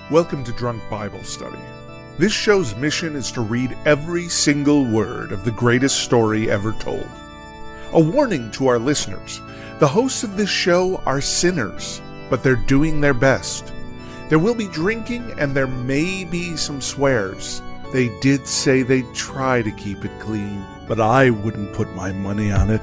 Welcome to Drunk Bible Study. This show's mission is to read every single word of the greatest story ever told. A warning to our listeners, the hosts of this show are sinners, but they're doing their best. There will be drinking and there may be some swears. They did say they'd try to keep it clean, but I wouldn't put my money on it.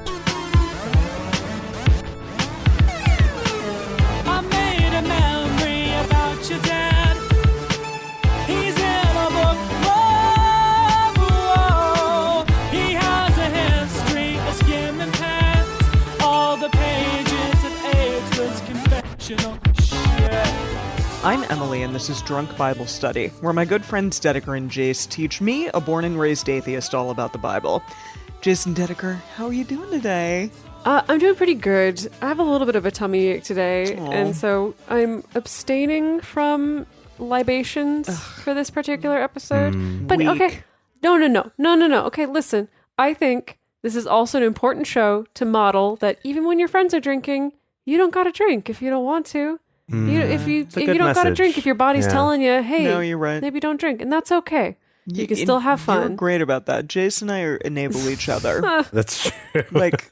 I'm Emily, and this is Drunk Bible Study, where my good friends Dedeker and Jace teach me, a born and raised atheist, all about the Bible. Jason, Dedeker, how are you doing today? I'm doing pretty good. I have a little bit of a tummy ache today, and so I'm abstaining from libations for this particular episode. But Weak. okay, no. Okay, listen. I think this is also an important show to model that even when your friends are drinking, you don't gotta drink if you don't want to. If you don't gotta drink if your body's telling you, hey, no, you're right. Maybe don't drink, and that's okay. You can still have fun. You're great about that. Jace and I enable each other. That's true. Like,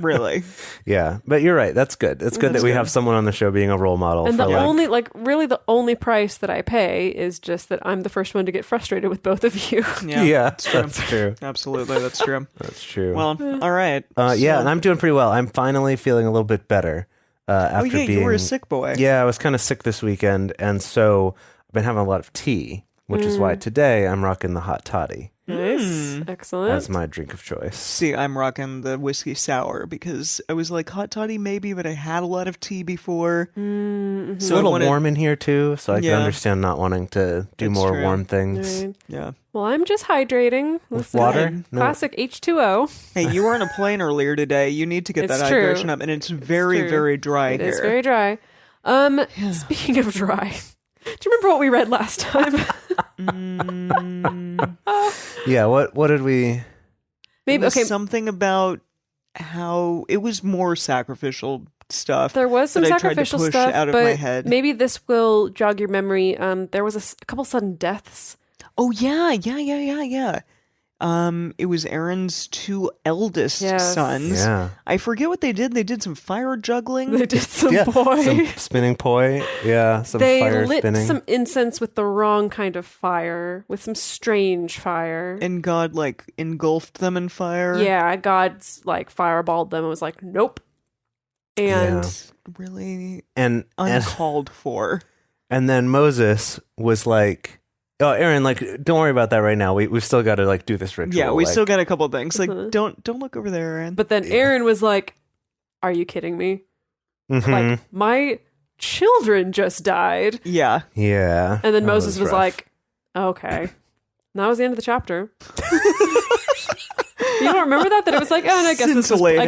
really. Yeah, but you're right. That's good. It's good that we have someone on the show being a role model. And for the only price that I pay is just that I'm the first one to get frustrated with both of you. Yeah, that's true. Absolutely, that's true. That's true. Well, all right. Yeah, and I'm doing pretty well. I'm finally feeling a little bit better. After you were a sick boy. Yeah, I was kind of sick this weekend, and so I've been having a lot of tea, which is why today I'm rocking the hot toddy. Nice. Excellent. As my drink of choice. See, I'm rocking the whiskey sour because I was like, hot toddy maybe, but I had a lot of tea before. Mm-hmm. It's a little warm in here too, so I can understand not wanting to do more warm things. Right. Yeah. Well, I'm just hydrating with water. Classic H2O. Hey, you were on a plane earlier today. You need to get that hydration up, and it's very, very dry here. It is very dry. Speaking of dry, do you remember what we read last time? Yeah, what did we... Maybe something about how it was more sacrificial stuff. There was some sacrificial stuff, out of but my head. Maybe this will jog your memory. There was a couple sudden deaths. Oh, yeah. It was Aaron's two eldest sons. Yeah. I forget what they did. They did some fire juggling. They did some poi. Some spinning poi. Yeah, some fire spinning. They lit some incense with the wrong kind of fire, with some strange fire. And God, engulfed them in fire. Yeah, God's, fireballed them and was like, nope. And really uncalled for. And then Moses was like, oh, Aaron, don't worry about that right now. We've still got to do this ritual. Yeah, we still got a couple of things. Don't look over there, Aaron. But then Aaron was like, "Are you kidding me? Mm-hmm. My children just died." Yeah. Yeah. And then Moses was like, "Okay." And that was the end of the chapter. You don't remember that? That it was like, oh, no, I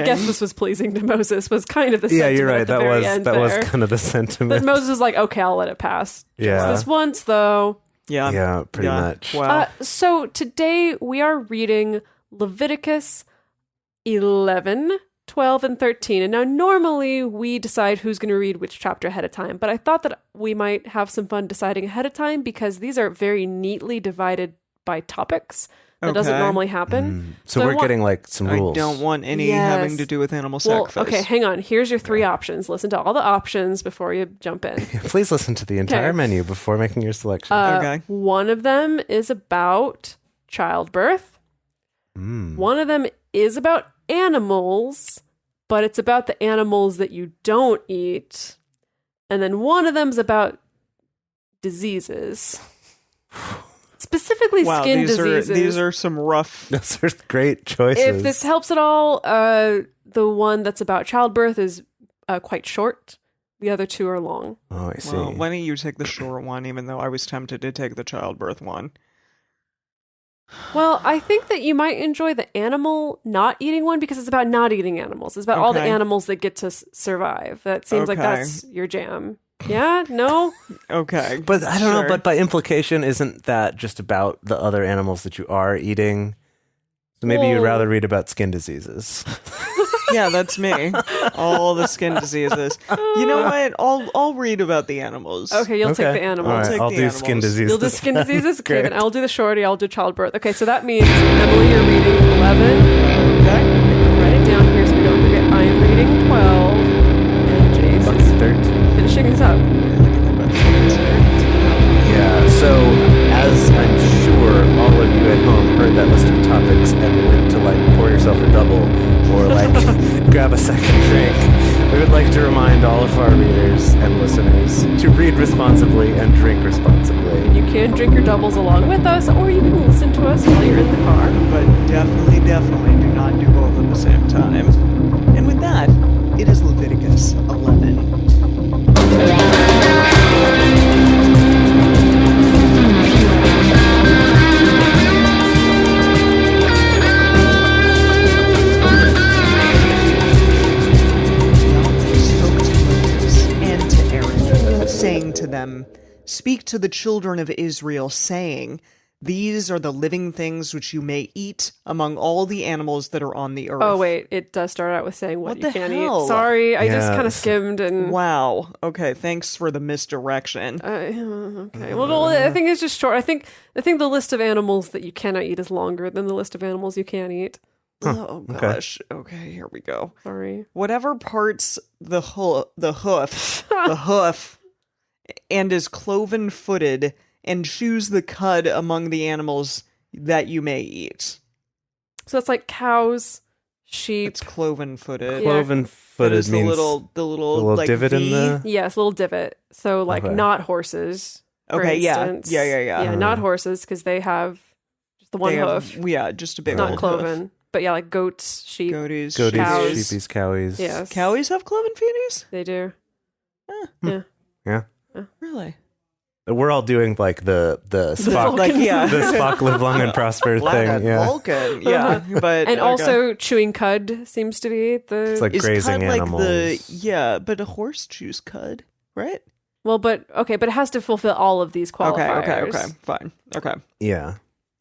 guess this was pleasing to Moses. Was kind of the sentiment. Yeah, you're right. That was kind of the sentiment. But Moses was like, "Okay, I'll let it pass. Yeah. Just this once, though." Yeah, pretty much. Wow. So today we are reading Leviticus 11, 12, and 13. And now normally we decide who's going to read which chapter ahead of time. But I thought that we might have some fun deciding ahead of time because these are very neatly divided by topics. That doesn't normally happen. So we're getting some rules. I don't want any having to do with animal sacrifice. Okay, hang on. Here's your three options. Listen to all the options before you jump in. Please listen to the entire menu before making your selection. Okay. One of them is about childbirth. One of them is about animals, but it's about the animals that you don't eat. And then one of them's about diseases. Specifically skin diseases. These are some rough... Those are great choices. If this helps at all, the one that's about childbirth is quite short. The other two are long. Oh, I see. Well, why don't you take the short one, even though I was tempted to take the childbirth one? Well, I think that you might enjoy the animal not eating one because it's about not eating animals. It's about all the animals that get to survive. That seems like that's your jam. Yeah? No? Okay. But I don't know, but by implication, isn't that just about the other animals that you are eating? So maybe you'd rather read about skin diseases. Yeah, that's me. All the skin diseases. You know what? I'll read about the animals. Okay, you'll take the All animals. right, take I'll the do skin animals. disease. You'll do this skin time. diseases? Okay, Great. then I'll do the shorty, I'll do childbirth. Okay, so that means, Emily, you're reading 11. Okay. Write it down here so we don't forget. I am reading 12. And Jace Lucky is 13. finishing us up. Yeah, so as I'm sure all of you at home heard that list of topics and went to like pour yourself a double or like grab a second drink, we would like to remind all of our readers and listeners to read responsibly and drink responsibly. You can drink your doubles along with us, or you can listen to us while you're in the car. But definitely do not do both at the same time. And with that, it is Leviticus 11. Saying to them, "Speak to the children of Israel, saying, These are the living things which you may eat among all the animals that are on the earth." Oh, wait, it does start out with saying what you the can't hell? eat. Sorry, I just Yeah, kind of it's- skimmed and... Wow. Okay, thanks for the misdirection. Okay. Well, I think it's just short. I think the list of animals that you cannot eat is longer than the list of animals you can eat. Oh okay. gosh. Okay, here we go. Sorry. Whatever parts the hoof, and is cloven-footed, and chews the cud among the animals that you may eat. So it's like cows, sheep. It's cloven-footed. Yeah. Cloven That footed is means the little like divot V. in the. Yes, little divot. So like Okay. not horses. For Okay, yeah. instance. Yeah. Yeah, not horses because they have just the one They have- hoof, yeah, just a big not old cloven. But yeah, like goats, sheep. Goaties, Goaties, Cows. sheepies, cowies. Yes, Cowies have cloven feeties? they do. Yeah. Really? We're all doing like the Spock, Like, yeah. the Spock live long and prosper Planet thing. Yeah. Vulcan. Yeah, but And okay. also chewing cud seems to be the It's like Is grazing cud like animals. but a horse chews cud, right? well, but it has to fulfill all of these qualifiers. Okay, fine. Okay. Yeah.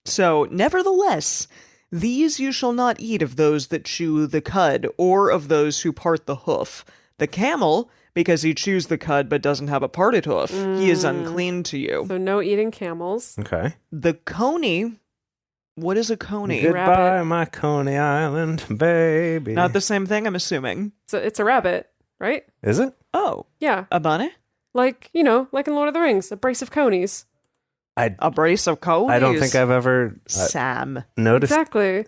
So, nevertheless, these you shall not eat of those that chew the cud, or of those who part the hoof. The camel, because he chews the cud but doesn't have a parted hoof, he is unclean to you. So no eating camels. Okay. The coney, what is a coney? Good. Goodbye, Rabbit. my Coney Island baby. Not the same thing, I'm assuming. So it's a rabbit, right? Is it? Oh, Yeah, a bunny? like like in Lord of the Rings, a brace of conies. A brace of conies? I don't think I've ever Sam. noticed. Exactly.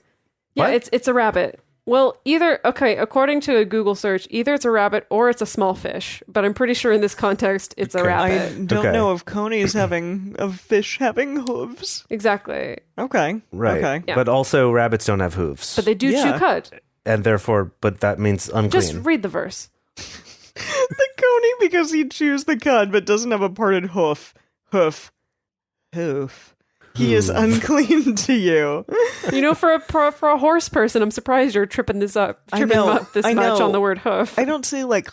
Yeah, What? it's a rabbit. Well, according to a Google search, either it's a rabbit or it's a small fish. But I'm pretty sure in this context, it's a Okay. I rabbit. don't Okay. know of conies of fish having hooves. Exactly. Okay. Right. Okay. Yeah. But also rabbits don't have hooves. But they do Yeah. chew cud. and therefore, but that means unclean. Just read the verse. The coney because he chews the cud but doesn't have a parted hoof. He is unclean to you. For a horse person, I'm surprised you're tripping I him know, up this I much know. on the word hoof. I don't say like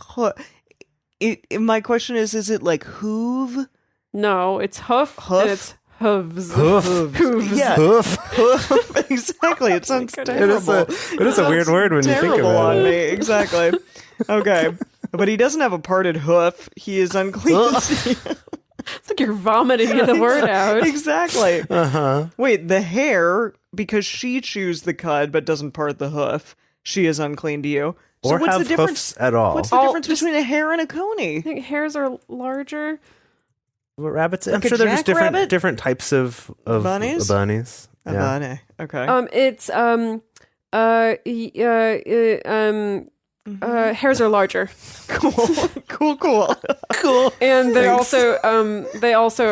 my question is it like hoove? No, it's hoof, Hoof? and it's hooves. Hoof. Hooves. Yeah. Hoof. Hoof. Exactly. It sounds goodness. terrible. It is a weird word when you think Terrible about on it. me. Exactly. Okay. But he doesn't have a parted hoof. He is unclean. It's like you're vomiting the word out. Exactly. Uh-huh. Wait, the hare, because she chews the cud but doesn't part the hoof, she is unclean to you. So Or what's have the difference? hoofs at all. What's the Oh, difference between a hare and a coney? I think hares are larger. Rabbits? I'm Like a sure they're just jackrabbit? different types of Bunnies? bunnies. A Yeah. bunny. Okay. It's hares are larger, Cool. and they also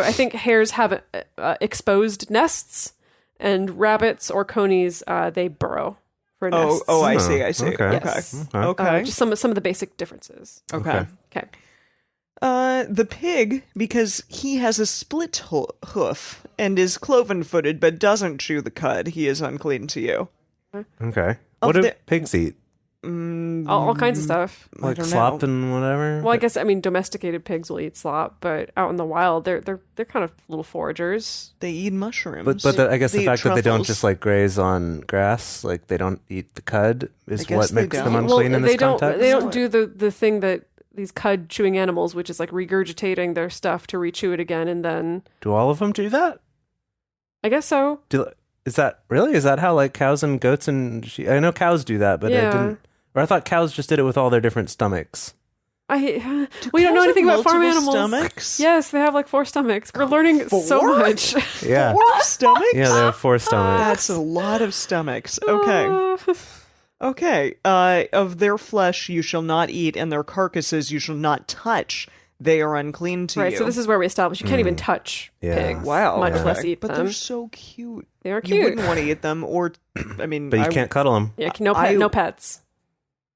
I think hares have exposed nests, and rabbits or conies they burrow for nests. Oh, I see. Okay. Yes. Okay. Just some of the basic differences. Okay. Okay. The pig, because he has a split hoof and is cloven-footed but doesn't chew the cud, he is unclean to you. Okay. Of What do the- pigs eat? all kinds of stuff. I Like don't slop know. and whatever. Well, I guess domesticated pigs will eat slop, but out in the wild, they're kind of little foragers. They eat mushrooms. But I guess the They eat fact that they don't truffles. just like graze on grass, like they don't eat the cud, is guess what they makes them don't. unclean in this they don't. context. They don't do the thing that these cud chewing animals, which is like regurgitating their stuff to rechew it again, and then Do all of them do that? I guess so. Is that really? Is that how like cows and goats and sheep? I know cows do that, but I Yeah. didn't. Or I thought cows just did it with all their different stomachs. We don't know Cows have anything about farm multiple animals. stomachs? Yes, they have like 4 stomachs. We're learning so Four? much. Yeah. 4 stomachs? Yeah, they have 4 stomachs. That's a lot of stomachs. Okay. Okay. Of their flesh you shall not eat, and their carcasses you shall not touch. They are unclean to Right, you. so this is where we establish you can't even touch Yeah. pigs. Wow. Much okay. less eat But them. they're so cute. They are You cute. wouldn't want to eat them, or I mean, But you I can't cuddle them. Yeah, I- no pets.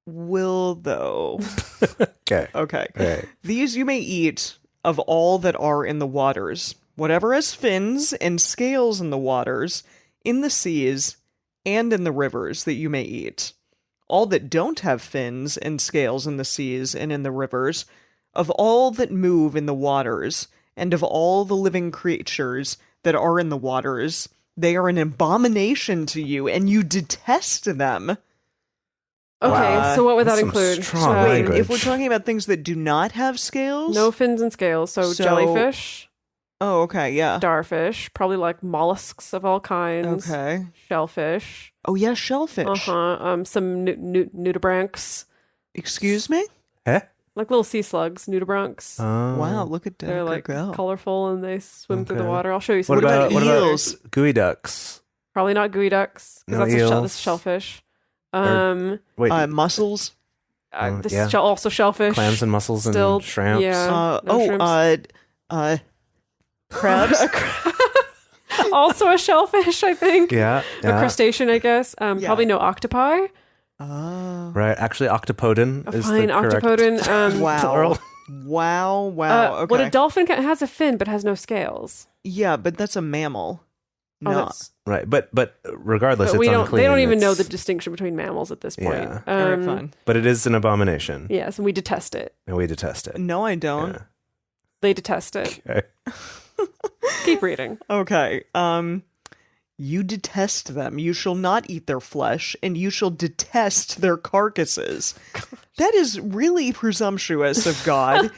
will though. Okay. Okay. Right. These you may eat of all that are in the waters, whatever has fins and scales in the waters, in the seas, and in the rivers that you may eat. All that don't have fins and scales in the seas and in the rivers, of all that move in the waters, and of all the living creatures that are in the waters, they are an abomination to you, and you detest them. Okay, Wow. so what would that That's some include? strong Wait, language. If we're talking about things that do not have scales, no fins and scales. So, So- jellyfish, Oh, okay, yeah. starfish, probably like mollusks of all kinds. Okay. Shellfish. Oh, yeah, shellfish. Some nudibranchs, Excuse me? Eh? like little sea slugs, nudibranchs. Wow, look at They're Decker like go. colorful and they swim through the Okay. water. I'll show you some. What about eels? gooey ducks? Probably not gooey ducks because No that's eels? this is shellfish. Wait, Mussels. This yeah. is also shellfish. clams and mussels Still, and shrimps. yeah. No shrimps. Crabs. Also a shellfish, I think. Yeah. A crustacean, I guess. Probably no octopi. Oh. Right. Actually, octopodon A is fine the correct octopodon. Wow. plural. Wow. Okay. What a dolphin has a fin but has no scales. Yeah, but that's a mammal. Oh, No. that's, Right. But regardless, but it's we don't. unclean. They don't even know the It's- distinction between mammals at this point. Yeah. All right, fine. But it is an abomination, Yes, and we detest it. and we detest it. No, I don't. Yeah. They detest it. Okay. Keep reading. Okay. You detest them. You shall not eat their flesh, and you shall detest their carcasses. That is really presumptuous of God.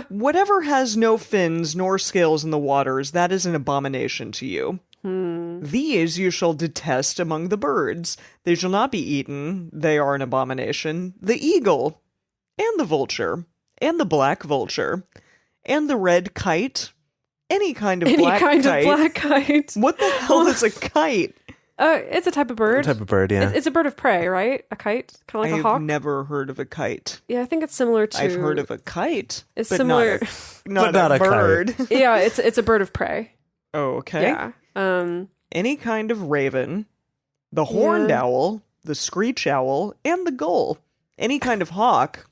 Whatever has no fins nor scales in the waters, that is an abomination to you. These you shall detest among the birds. They shall not be eaten. They are an abomination. The eagle, and the vulture, and the black vulture, and the red kite. Any kind of Any black kind kite. of black kite. What the hell is a kite? It's a type of bird. Type of bird, yeah. It's a bird of prey, right? A kite, kind of like a hawk. I've never heard of a kite. Yeah, I think it's similar to. I've heard of a kite. It's but similar. Not But not a a kite. bird. Yeah, it's a bird of prey. Oh, okay. Yeah. Any kind of raven, the horned Yeah. owl, the screech owl, and the gull. Any kind of hawk.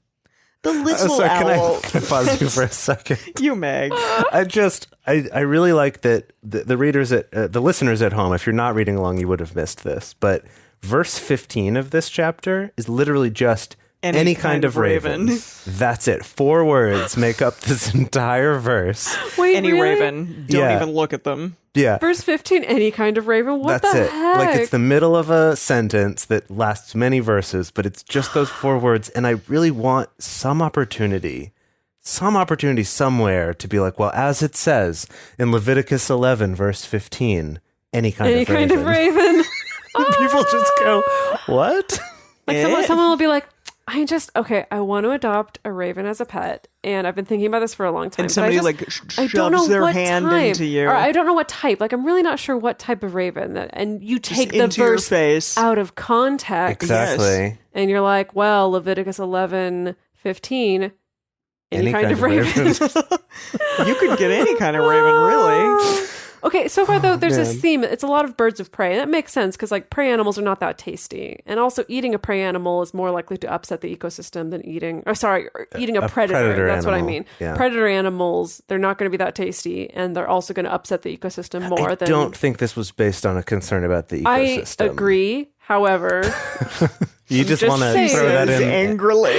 The little Sorry, owl. can I pause you for a second? You, Meg. I really like that the readers the listeners at home, if you're not reading along, you would have missed this. But verse 15 of this chapter is literally just any kind of raven. That's it. 4 words make up this entire verse. Wait, Any really? raven. Don't Yeah. even look at them. Yeah. Verse 15, any kind of raven. What That's the it. heck? Like it's the middle of a sentence that lasts many verses, but it's just those 4 words. And I really want some opportunity somewhere to be like, well, as it says in Leviticus 11, verse 15, any kind any of kind raven. of raven. People just go, what? Like someone will be like, I want to adopt a raven as a pet, and I've been thinking about this for a long time. And but somebody I don't know shoves their what hand type, into you. or I don't know what type. Like I'm really not sure what type of raven. And you take the into your verse face. out of context, Exactly. and you're like, well, Leviticus 11:15, any kind of raven. You could get any kind of raven, really. Okay, so far though, there's this man. theme. It's a lot of birds of prey. And that makes sense because like prey animals are not that tasty, and also eating a prey animal is more likely to upset the ecosystem than eating a predator. That's what I animal. mean. Yeah. Predator animals, they're not going to be that tasty, and they're also going to upset the ecosystem more I than. don't think this was based on a concern about the I ecosystem. agree. However, You just just want to saying. throw that Says in. angrily.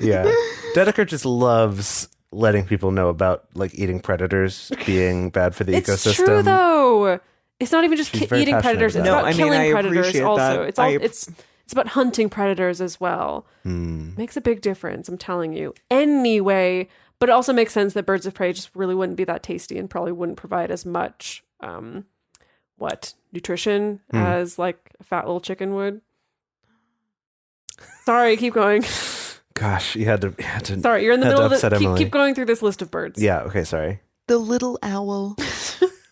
Yeah. Dedeker just loves letting people know about like eating predators being bad for the It's ecosystem. true though. It's not even just She's very eating passionate predators. It's about about it. No, I mean, killing I predators appreciate also. that. It's about hunting predators as well. Hmm. Makes a big difference, I'm telling you. Anyway, but it also makes sense that birds of prey just really wouldn't be that tasty and probably wouldn't provide as much nutrition as like a fat little chicken would. Sorry, keep going. Gosh, you had to. Sorry, you're in the had to middle of upset it. Emily. Keep going through this list of birds. Yeah. Okay. Sorry. The little owl.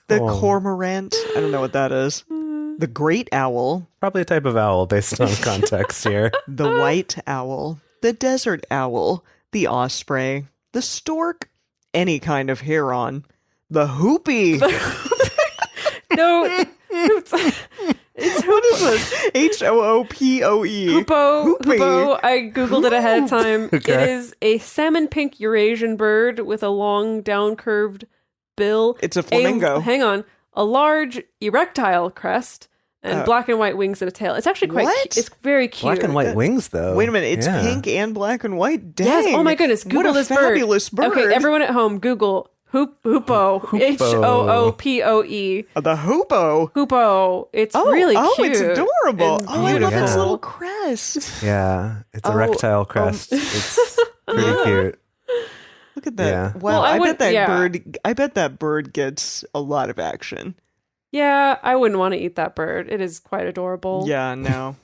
The Oh. cormorant. I don't know what that is. The great owl. Probably a type of owl based on context here. The white owl. The desert owl. The osprey. The stork. Any kind of heron. The hoopie. No, it's What is this? Hoopoe. Hoopoe. Hoopie. Hoopoe. I googled it ahead of time. Okay. It is a salmon pink Eurasian bird with a long down curved bill. It's a flamingo. Hang on. A large erectile crest and black and white wings and a tail. It's actually quite What? It's very cute. Black and white wings, though. Wait a minute, it's Yeah. pink and black and white. Dang. Yes. Oh my goodness. Google what a this fabulous bird. Okay, everyone at home, Google hoopoe. Hoopoe. The hoopoe. Hoopoe. It's really cute. it's adorable. and Oh, I love its beautiful. little crest. Yeah, it's a Oh, reptile crest. It's pretty cute. Look at that. Yeah. Wow, Well, I I would- bet that yeah. bird. I bet that bird gets a lot of action. Yeah, I wouldn't want to eat that bird. It is quite adorable. Yeah, no,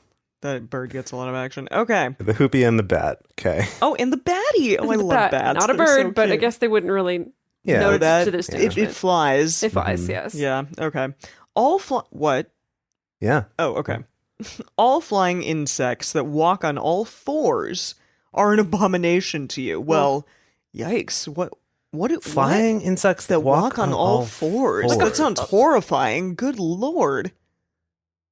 that bird gets a lot of action. Okay. The hoopie and the bat. Okay. Oh, and the batty. Oh, I The love bat. bats. Not a They're so bird, but I cute. guess they wouldn't really Yeah. know that to the it distinguishment. flies. It flies, yes. Yeah. Okay. What? Yeah. Oh, okay. All flying insects that walk on all fours are an abomination to you. Well, yikes. What? Flying insects that walk on all fours. That sounds horrifying. Good lord.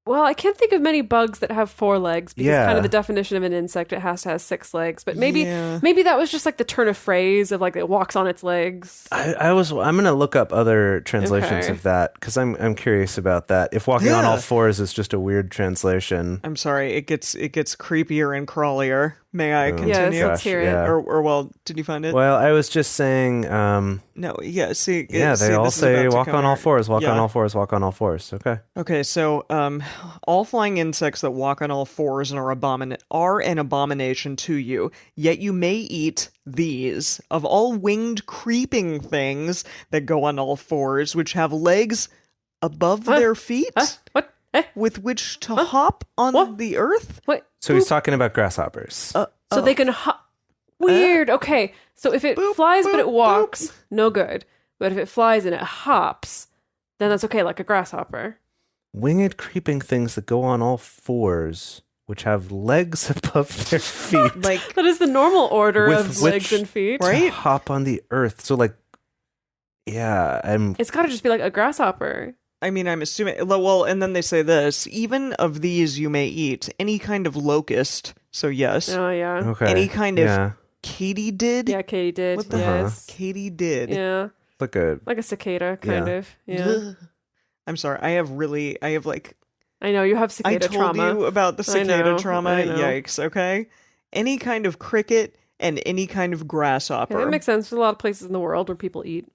Well, I can't think of many bugs that have 4 legs because Yeah. kind of the definition of an insect, it has to have 6 legs. But maybe Yeah. maybe that was just like the turn of phrase of like it walks on its legs. I'm gonna look up other translations Okay. of that because I'm curious about that. If walking on Yeah. all fours is just a weird translation. I'm sorry. It gets creepier and crawlier. May I Oh, continue? Yes, let's hear it. yeah. Or well, did you find it? Well, I was just saying. No. Yeah. See. Yeah, see, they all this is say about to walk come on all here. fours. Walk on Yeah. all fours. Walk on all fours. Okay. Okay, so all flying insects that walk on all fours and are an abomination to you, yet you may eat these. Of all winged creeping things that go on all fours, which have legs above their feet, What? with which to hop on What? the earth. What? So he's talking about grasshoppers. So they can hop. Weird. Okay. So if it Boop, flies but boop, it walks, no good. But if it flies and it hops, then that's okay, like a grasshopper. Winged creeping things that go on all fours, which have legs above their feet. Like, That is the normal order With of which- legs and feet. Right? to hop on the earth. So like, yeah, It's got to just be like a grasshopper. I mean, I'm assuming. Well, and then they say this: even of these you may eat any kind of locust. So yes, Oh, yeah. okay. any kind of yeah, katydid. Yeah, Katie did. What the- Yes. Katydid. Yeah. like a Like a cicada, kind Yeah. of. Yeah. I'm sorry. I have like. I know, you have I cicada told trauma. you about the I cicada know, trauma. I know. Yikes. Okay. Any kind of cricket and any kind of grasshopper. Yeah, that makes sense. There's a lot of places in the world where people eat,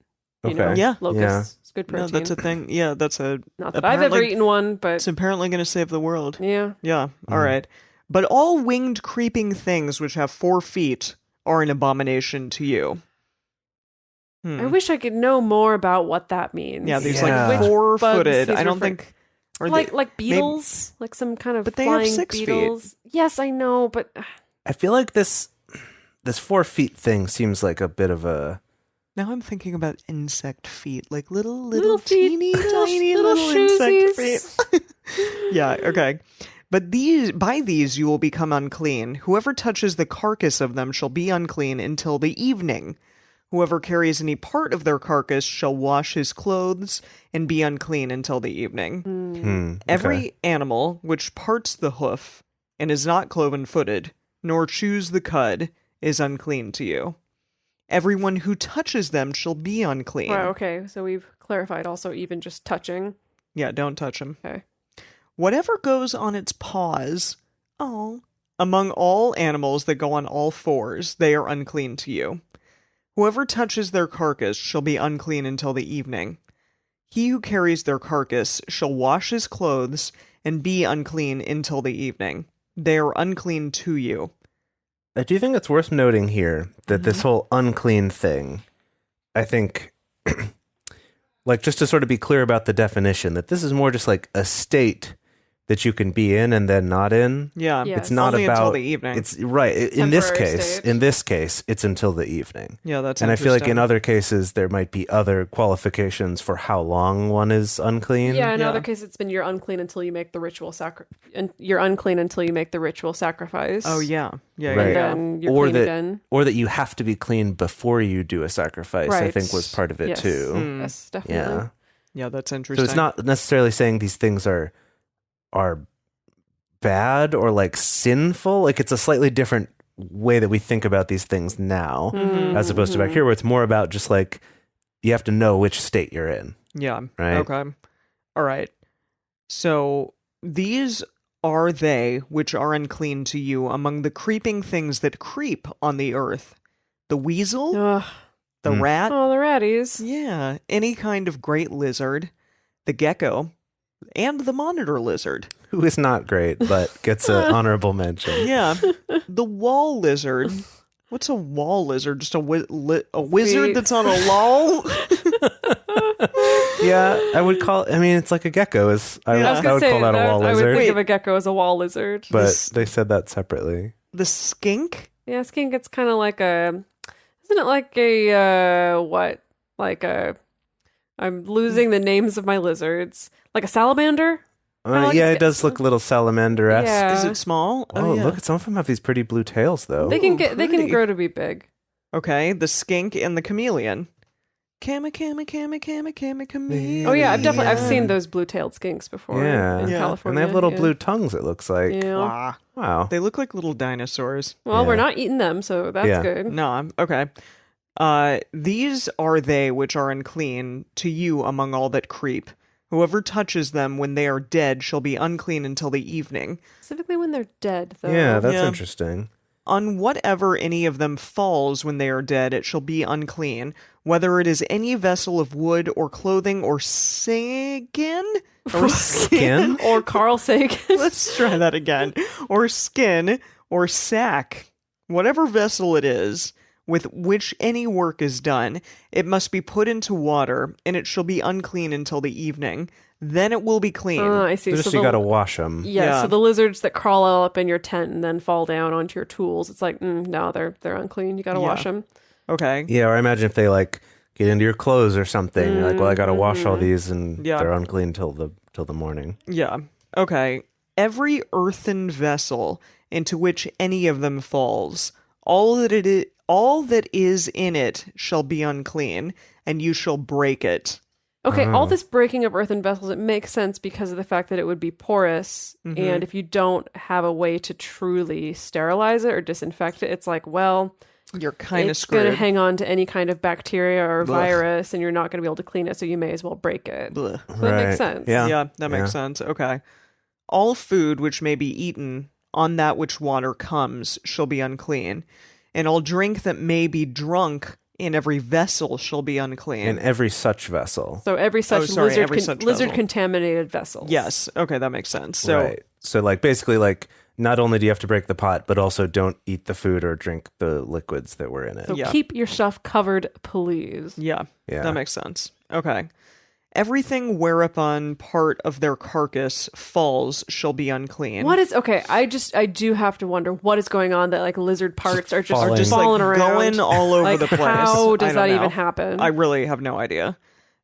you know, Okay. Yeah. locusts. It's good No, protein. that's a thing. Yeah, that's a. Not that I've ever apparently- eaten one, but It's apparently going to save the world. yeah. Yeah. All right. But all winged creeping things which have 4 feet are an abomination to you. I wish I could know more about what that means. Yeah, these Yeah. like Which 4-footed. bugs I he's don't referring- think. Or like beetles, like some kind of But they have flying 6 feet. beetles. Yes, I know, but I feel like this 4 feet thing seems like a bit of a now I'm thinking about insect feet, like little Little feet, teeny little- tiny little insect shoesies. feet. Yeah, okay. But by these you will become unclean. Whoever touches the carcass of them shall be unclean until the evening. Whoever carries any part of their carcass shall wash his clothes and be unclean until the evening. Every animal which parts the hoof and is not cloven-footed, nor chews the cud, is unclean to you. Everyone who touches them shall be unclean. wow, okay. So we've clarified also even just touching. Yeah, don't touch them. Okay. Whatever goes on its paws, Among all animals that go on all fours, they are unclean to you. Whoever touches their carcass shall be unclean until the evening. He who carries their carcass shall wash his clothes and be unclean until the evening. They are unclean to you. I do think it's worth noting here that this whole unclean thing, I think, like, just to sort of be clear about the definition, that this is more just like a state that you can be in and then not in. Yeah, Yes. It's not only about until the evening. It's right in this Temporary case. state. In this case, it's until the evening. Yeah, that's And I feel like in interesting. other cases there might be other qualifications for how long one is unclean. Yeah, in Yeah. other cases, it's been you're unclean until you make the ritual and you're unclean until you make the ritual sacrifice. Oh yeah, yeah, Right. And yeah. then you're Or clean that, again. or that you have to be clean before you do a sacrifice. I Right. think was part of it Yes. too. Yes, definitely. Yeah. Yeah, that's So interesting. it's not necessarily saying these things are bad or like sinful. Like it's a slightly different way that we think about these things now, Mm-hmm. as opposed to back here, where it's more about just like you have to know which state you're in. Yeah. Right. Okay. All right. So these are they which are unclean to you among the creeping things that creep on the earth: the weasel, Ugh. the Mm. rat, Oh, the ratties. yeah, any kind of great lizard, the gecko, and the monitor lizard. Who is not great, but gets an honorable mention. Yeah, the wall lizard. What's a wall lizard? Just a wizard See- that's on a wall? Yeah, I would call. I mean, it's like a gecko. I was I gonna would say call that a wall I would lizard, think of a gecko as a wall lizard. but This- they said that separately. The skink? Yeah, skink. It's kind of like a. Isn't it like a what? Like a. I'm losing the names of my lizards. Like a salamander. like Yeah, a it does look a little salamander-esque. Yeah. Is it small? Oh, yeah. look! Some of them have these pretty blue tails, though. They can get. They can pretty. grow to be big. Okay, the skink and the chameleon. Chameleon. Oh yeah, I've seen those blue-tailed skinks before. Yeah. in Yeah. California. And they have little yeah. blue tongues, it looks like. Yeah. Ah, Wow. they look like little dinosaurs. Well, we're Yeah. not eating them, so that's Yeah. good. No, okay. These are they which are unclean to you among all that creep. Whoever touches them when they are dead shall be unclean until the evening. Specifically when they're dead, though. Yeah, that's Yeah. interesting. On whatever any of them falls when they are dead, it shall be unclean, whether it is any vessel of wood or clothing or skin or Skin? Or Carl Sagan. Let's try that again. Or skin or sack, whatever vessel it is with which any work is done, it must be put into water, and it shall be unclean until the evening. Then it will be clean. I see. So just So you the- got to wash them. Yeah, Yeah. so the lizards that crawl all up in your tent and then fall down onto your tools, it's like, no, they're unclean. You got to Yeah. wash them. Okay. Yeah, or I imagine if they like get into your clothes or something, you're like, well, I got to wash Mm-hmm. all these, and Yeah. they're unclean till the morning. Yeah. Okay. Every earthen vessel into which any of them falls, all that is in it shall be unclean, and you shall break it. Okay, Oh. all this breaking of earthen vessels, it makes sense because of the fact that it would be porous. Mhm. And if you don't have a way to truly sterilize it or disinfect it, it's like, well, You're kind of it's going to screwed. hang on to any kind of bacteria or Blech. virus, and you're not going to be able to clean it, so you may as well break it. Blech. So that makes sense. Yeah. Yeah, that makes sense. Okay. All food which may be eaten on that which water comes shall be unclean, and all drink that may be drunk in every vessel shall be unclean. In every such vessel. So every such sorry, lizard, every such lizard vessel. contaminated vessel. Yes. Okay, that makes sense. So right. So like basically like not only do you have to break the pot, but also don't eat the food or drink the liquids that were in it. So Yeah. keep your stuff covered, please. yeah, Yeah. that makes sense. Okay. Everything whereupon part of their carcass falls shall be unclean. What is okay? I do have to wonder what is going on that like lizard parts are just falling. Just falling like around, going all over like, the place. How I does don't that know. even happen? I really have no idea.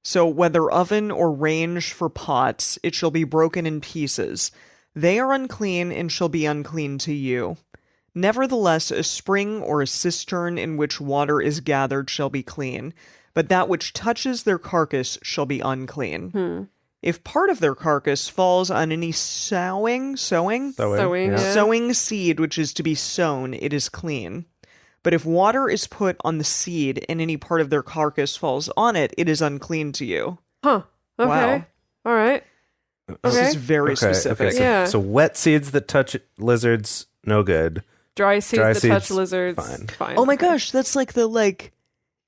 So whether oven or range for pots, it shall be broken in pieces. They are unclean and shall be unclean to you. Nevertheless, a spring or a cistern in which water is gathered shall be clean, but that which touches their carcass shall be unclean. If part of their carcass falls on any sowing Sewing, yeah. yeah. sowing seed which is to be sown, it is clean. But if water is put on the seed and any part of their carcass falls on it, it is unclean to you. Huh. Okay. Wow. All right. This Okay. is very specific. So, Yeah. so wet seeds that touch lizards no good. Dry seeds Dry that touch seeds, lizards, fine. Oh my gosh, that's like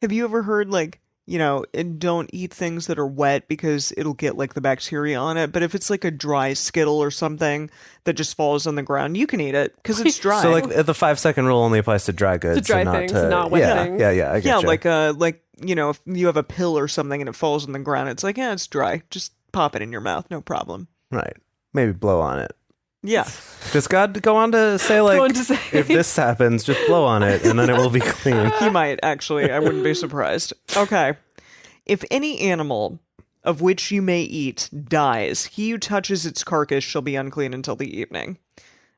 have you ever heard and don't eat things that are wet because it'll get like the bacteria on it, but if it's like a dry skittle or something that just falls on the ground, you can eat it because it's dry. So like the 5-second rule only applies to dry goods. To dry and not things, to, not wet yeah, things. Yeah, I get you. if you have a pill or something and it falls on the ground, it's like, yeah, it's dry. Just pop it in your mouth, no problem. Right. Maybe blow on it. Yeah. Does God go on to say, if this happens, just blow on it, and then it will be clean? He might, actually. I wouldn't be surprised. Okay. If any animal of which you may eat dies, he who touches its carcass shall be unclean until the evening.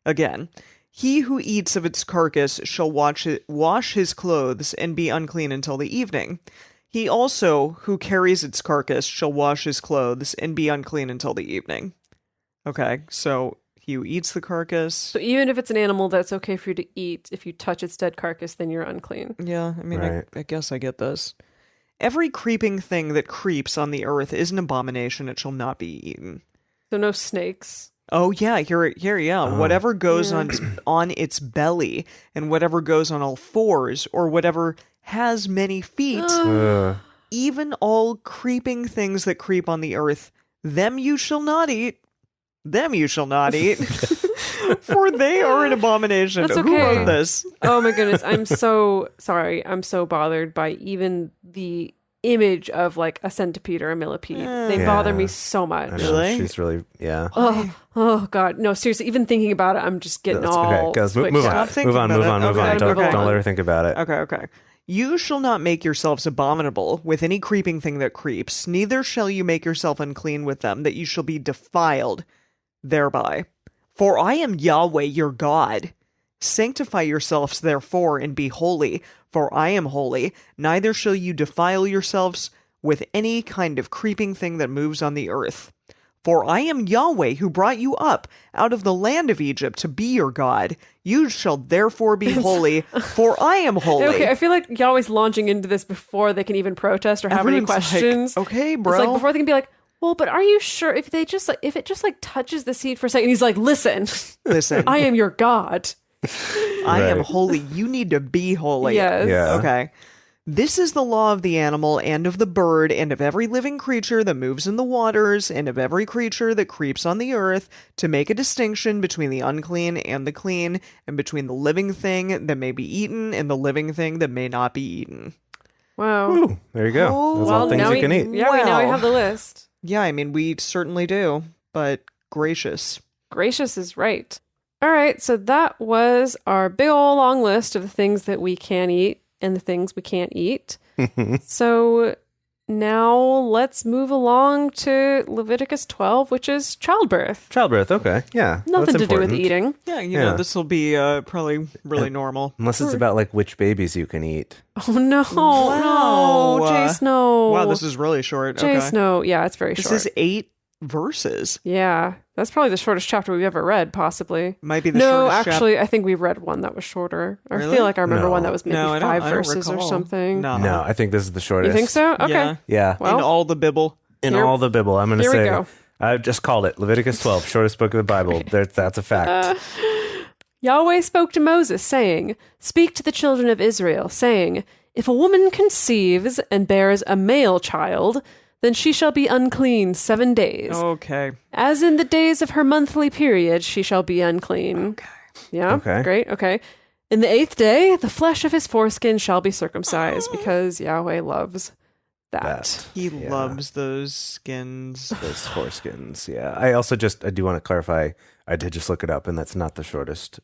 Again, he who eats of its carcass shall wash his clothes and be unclean until the evening. He also who carries its carcass shall wash his clothes and be unclean until the evening. Okay, so he who eats the carcass. So even if it's an animal that's okay for you to eat, if you touch its dead carcass, then you're unclean. Yeah, I mean, Right. I guess I get this. Every creeping thing that creeps on the earth is an abomination. It shall not be eaten. So no snakes. Oh, yeah, here, yeah. Whatever goes Yeah. on its belly and whatever goes on all fours or whatever has many feet, even all creeping things that creep on the earth, them you shall not eat. Them you shall not eat, for they are an abomination. That's Who okay. wrote this? Oh my goodness, I'm so sorry. I'm so bothered by even the image of like a centipede or a millipede. They Yeah. bother me so much. I know, Really? she's really, yeah. Oh God, no, seriously. Even thinking about it, I'm just getting That's all. okay, guys, move switched on. up. Stop thinking Move on. about it. Okay, Don't move on. let her think about it. Okay. You shall not make yourselves abominable with any creeping thing that creeps, neither shall you make yourself unclean with them, that you shall be defiled thereby. For I am Yahweh your God. Sanctify yourselves therefore and be holy, for I am holy. Neither shall you defile yourselves with any kind of creeping thing that moves on the earth. For I am Yahweh who brought you up out of the land of Egypt to be your God. You shall therefore be holy, for I am holy. Okay, I feel like Yahweh's launching into this before they can even protest or have any Everyone's like, questions. okay, bro. It's like before they can be like, well, but are you sure if it just like touches the seed for a second? He's like, listen, Listen, I am your God. I am Right. holy. You need to be holy. Yes. Yeah. Okay. This is the law of the animal and of the bird and of every living creature that moves in the waters and of every creature that creeps on the earth, to make a distinction between the unclean and the clean, and between the living thing that may be eaten and the living thing that may not be eaten. Wow. Ooh, there you go. Oh, That's well, all things now you can eat. Yeah, we now Wow. have the list. Yeah, I mean, we certainly do, but gracious. Gracious is right. All right, so that was our big old long list of the things that we can eat and the things we can't eat. So now let's move along to Leviticus 12, which is childbirth. Childbirth, okay. Yeah. Nothing that's to do with important. eating. Yeah, you Yeah. know, this will be probably really normal. Unless it's about like which babies you can eat. Oh no, Wow. no, Jace, no. Wow, this is really short. Jace, Okay. no. Yeah, it's very This short. is 8 verses. Yeah, that's probably the shortest chapter we've ever read, possibly. Might be the No, shortest actually, I think we read one that was shorter. I Really? feel like I remember No. one that was maybe No, I don't- 5 I don't verses or recall. something. No. No, I think this is the You shortest. think so? Okay. Yeah. Yeah. Well, In all the Bible. In Here- all the Bible, I'm going to here we say, go. I've just called it Leviticus 12, shortest book of the Bible. That's a fact. Yahweh spoke to Moses, saying, Speak to the children of Israel, saying, If a woman conceives and bears a male child, then she shall be unclean 7 days. Okay. As in the days of her monthly period, she shall be unclean. Okay. Yeah. Okay. Great. Okay. In the 8th day, the flesh of his foreskin shall be circumcised, because Yahweh loves that. He Yeah. loves those skins. Those foreskins, yeah. I do want to clarify, I did just look it up, and that's not the shortest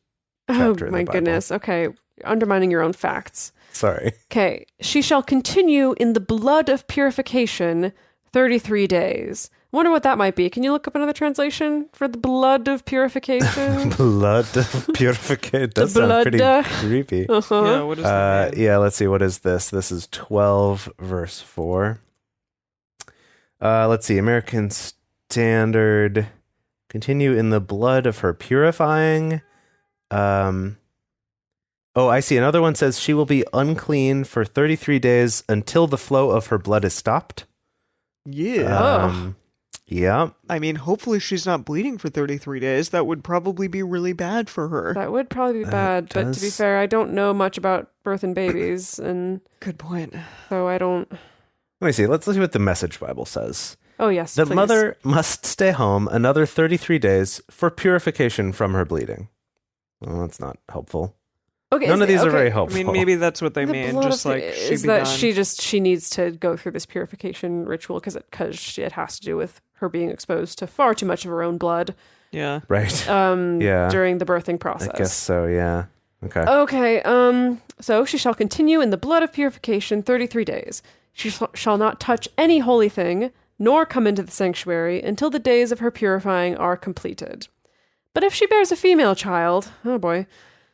Oh chapter in the my Bible. goodness. Okay. You're undermining your own facts. Sorry. Okay. She shall continue in the blood of purification 33 days. Wonder what that might be. Can you look up another translation for the blood of purification? Blood purification. Does sound blood, pretty creepy. Uh-huh. Yeah, what does that mean? Yeah, let's see. What is this? This is 12, verse 4. Let's see. American Standard. Continue in the blood of her purifying. Oh, I see. Another one says she will be unclean for 33 days until the flow of her blood is stopped. Yeah. Oh. Yeah. I mean, hopefully she's not bleeding for 33 days. That would probably be really bad for her. That would probably be bad, but to be fair, I don't know much about birth and babies, and Good point. so I don't... Let me see. Let's see what the Message Bible says. Oh, yes, The please. mother must stay home another 33 days for purification from her bleeding. Well, that's not helpful. Okay, None of these are very I helpful. mean, maybe that's what they The mean. blood Just of- like she is be that done. she needs to go through this purification ritual because it has to do with her being exposed to far too much of her own blood Yeah. Right. yeah. during the birthing process. I guess so, yeah. Okay. Okay, so she shall continue in the blood of purification 33 days. She shall not touch any holy thing, nor come into the sanctuary until the days of her purifying are completed. But if she bears a female child, oh boy,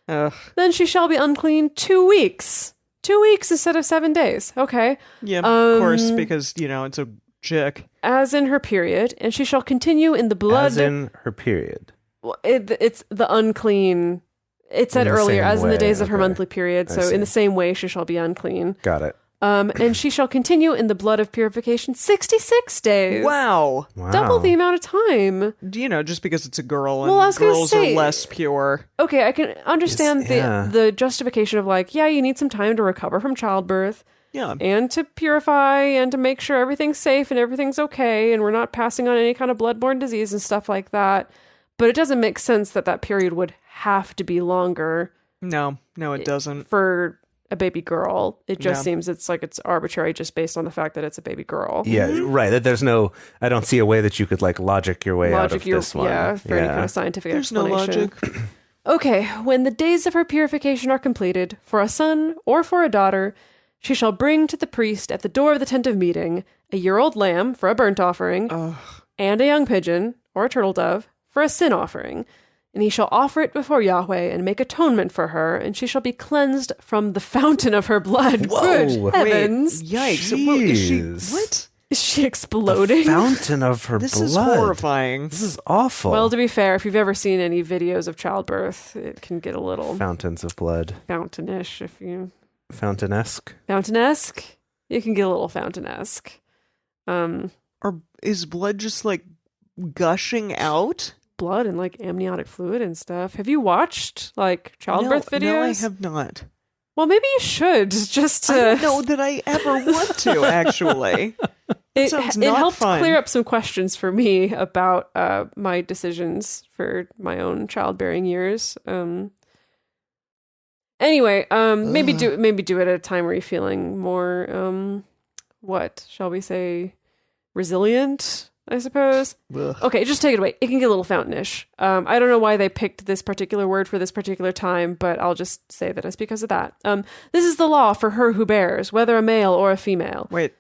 Ugh. then she shall be unclean 2 weeks. 2 weeks instead of 7 days. Okay. Yeah, of course, because, it's a chick. As in her period, and she shall continue in the blood. As in her period. Well, it's the unclean. It said In the earlier, same as in the way, days of her okay. monthly period. I So see. in the same way, she shall be unclean. Got it. And she shall continue in the blood of purification 66 days. Wow. Wow. Double the amount of time. Just because it's a girl and Well, I was gonna girls say- are less pure. Okay, I can understand yeah. the justification of like, yeah, you need some time to recover from childbirth Yeah. and to purify and to make sure everything's safe and everything's okay and we're not passing on any kind of bloodborne disease and stuff like that. But it doesn't make sense that period would have to be longer No, it doesn't. for a baby girl. It just Yeah. seems it's arbitrary just based on the fact that it's a baby girl. Yeah, right. That there's no. I don't see a way that you could logic your way out of this one. Yeah, for any kind of scientific There's no explanation. logic. Okay, when the days of her purification are completed, for a son or for a daughter, she shall bring to the priest at the door of the tent of meeting a year-old lamb for a burnt offering, and a young pigeon or a turtle dove for a sin offering. And he shall offer it before Yahweh and make atonement for her, and she shall be cleansed from the fountain of her blood. Whoa. Good Wait, heavens. Yikes. Well, is she, Jeez. what? Is she exploding? Fountain of her This blood. is horrifying. This is awful. Well, to be fair, if you've ever seen any videos of childbirth, it can get a little Fountains of blood. fountainish if you... Fountain-esque. Fountainesque? You can get a little fountainesque. Or is blood just gushing out? Blood and amniotic fluid and stuff. Have you watched childbirth videos? No, I have not. Well, maybe you should just to. I don't know that I ever want to, actually. It sounds it not helped fun. clear up some questions for me about my decisions for my own childbearing years. Anyway, maybe do it at a time where you're feeling more what shall we say, resilient, I suppose. Ugh. Okay, just take it away. It can get a little fountainish. I don't know why they picked this particular word for this particular time, but I'll just say that it's because of that. This is the law for her who bears, whether a male or a female. Wait,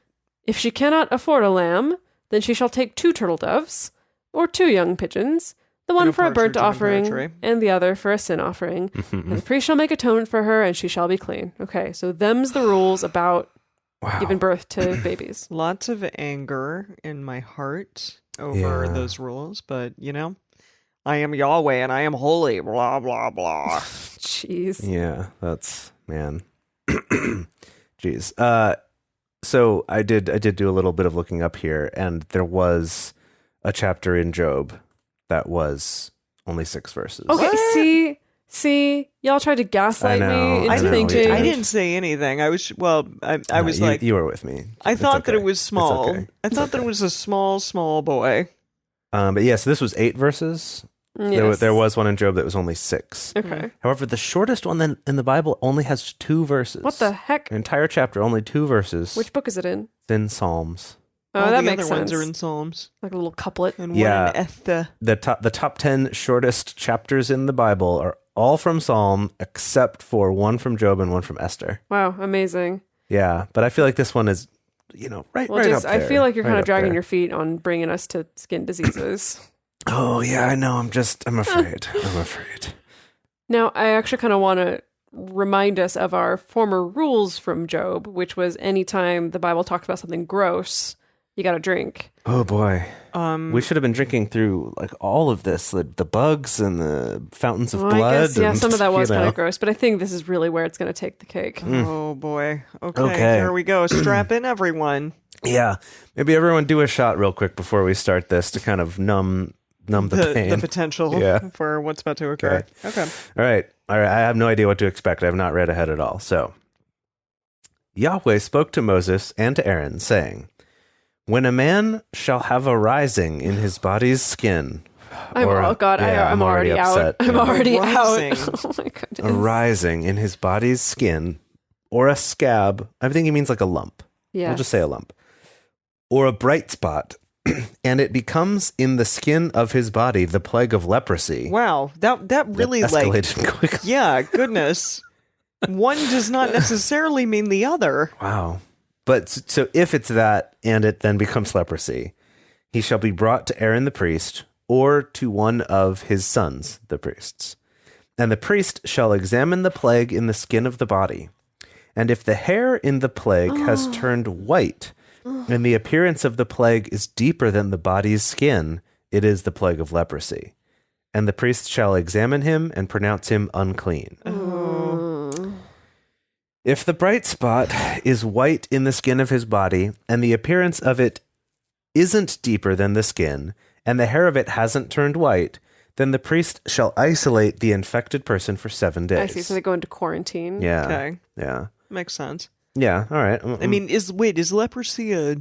If she cannot afford a lamb, then she shall take 2 turtle doves, or 2 young pigeons, the one And a for a burnt partridge in a pear offering, tree. and the other for a sin offering. And the priest shall make atonement for her, and she shall be clean. Okay, so them's the rules about Wow. giving birth to babies. lots of anger in my heart over Yeah. those rules, but I am Yahweh and I am holy, blah, blah, blah. Jeez. Yeah, that's man. Jeez. So I did do a little bit of looking up here, and there was a chapter in Job that was only 6 verses. Okay, What? see, y'all tried to gaslight I know, me I into know, thinking. I didn't say anything. I was, I No, was you were with me. I It's thought that okay. it was It's small. okay. I thought that it was a small boy. But yeah, so this was 8 verses. Yes. There was one in Job that was only 6. Okay. However, the shortest one then in the Bible only has 2 verses. What the heck? An entire chapter, only 2 verses. Which book is it in? It's in Psalms. Oh, All that the makes other sense. ones are in Psalms. Like a little couplet. And Yeah. one in Esther. The top 10 shortest chapters in the Bible are all from Psalm, except for one from Job and one from Esther. Wow, amazing. Yeah, but I feel like this one is, right, Well, right just up there. I feel like you're right kind of up dragging there. your feet on bringing us to skin diseases. Oh yeah, I know. I'm afraid. I'm afraid. Now, I actually kind of want to remind us of our former rules from Job, which was anytime the Bible talked about something gross, you got to drink. Oh boy. We should have been drinking through like all of this, the bugs and the fountains of Well, blood. I guess, yeah, and, some of that was you know. kind of gross, but I think this is really where it's going to take the cake. Oh boy. Okay, Okay. here we go. Strap in, everyone. Yeah. Maybe everyone do a shot real quick before we start this to kind of numb the pain. The potential Yeah. for what's about to occur. Okay. All right. I have no idea what to expect. I have not read ahead at all. So, Yahweh spoke to Moses and to Aaron, saying, "When a man shall have a rising in his body's skin," I'm already out. upset. I'm Yeah. already Rising. out. Oh my A goodness. rising in his body's skin, or a scab. I think he means like a lump. Yeah. We'll just say a lump. Or a bright spot, and it becomes in the skin of his body the plague of leprosy. Wow. That really escalated quickly. yeah, goodness. One does not necessarily mean the other. Wow. But so if it's that and it then becomes leprosy, he shall be brought to Aaron the priest or to one of his sons, the priests. And the priest shall examine the plague in the skin of the body. And if the hair in the plague has turned white, and the appearance of the plague is deeper than the body's skin, it is the plague of leprosy. And the priest shall examine him and pronounce him unclean. If the bright spot is white in the skin of his body, and the appearance of it isn't deeper than the skin, and the hair of it hasn't turned white, then the priest shall isolate the infected person for 7 days. I see. So they go into quarantine. Yeah. Okay. Yeah. Makes sense. Yeah. All right. I mean, is leprosy a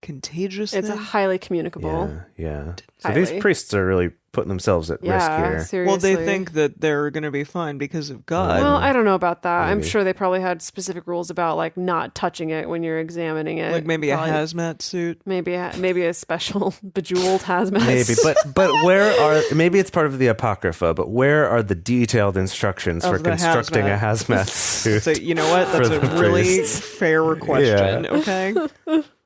contagious It's thing? highly communicable. Yeah. So these Highly. priests are really putting themselves at risk Yeah, here. seriously. Well, they think that they're going to be fine because of God. Well, I don't know about that. I'm Maybe. sure they probably had specific rules about like not touching it when you're examining it. like maybe a Probably- hazmat suit. maybe a special bejeweled hazmat. Maybe, but where are maybe it's part of the apocrypha, but where are the detailed instructions Of for the constructing a hazmat. hazmat suit? So you know what? That's For a the really priests. fair question. Okay.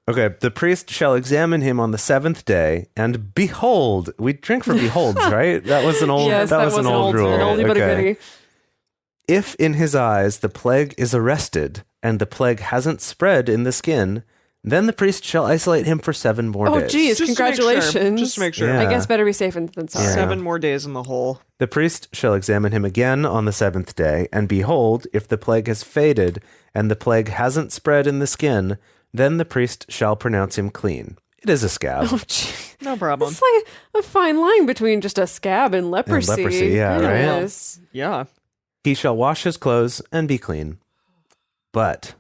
Okay, the priest shall examine him on the 7th day, and behold, we drink for beholds, right? That was an old Yes, that was an old rule. An oldie but a Okay. goodie. If in his eyes the plague is arrested, and the plague hasn't spread in the skin, then the priest shall isolate him for 7 more Oh, days. geez, Just to make sure. congratulations. Just to make sure. Yeah. I guess better be safe than sorry. Yeah. 7 more days in the hole. The priest shall examine him again on the 7th day, and behold, if the plague has faded, and the plague hasn't spread in the skin, then the priest shall pronounce him clean. It is a scab. Oh, gee. No problem. It's like a fine line between just a scab and leprosy. leprosy, yeah, right? Goodness. Yeah. He shall wash his clothes and be clean. But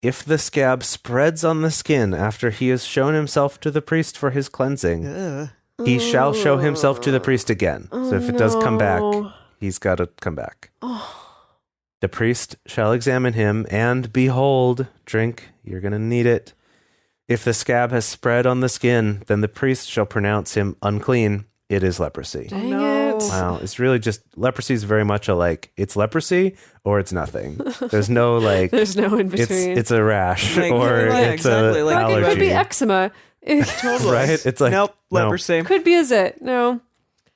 if the scab spreads on the skin after he has shown himself to the priest for his cleansing, Ugh. he shall show himself to the priest again. So if it does come back, no. he's got to come back. The priest shall examine him, and behold, drink, you're going to need it. If the scab has spread on the skin, then the priest shall pronounce him unclean. It is leprosy. Dang No. it. Wow, it's really just leprosy is very much a like it's leprosy or it's nothing. There's no like There's no in between. it's a rash Like, or yeah, it's exactly, a like, Like, it allergy. could be eczema. It Totally. Right? It's like nope. no. Leprosy. could be a zit. No.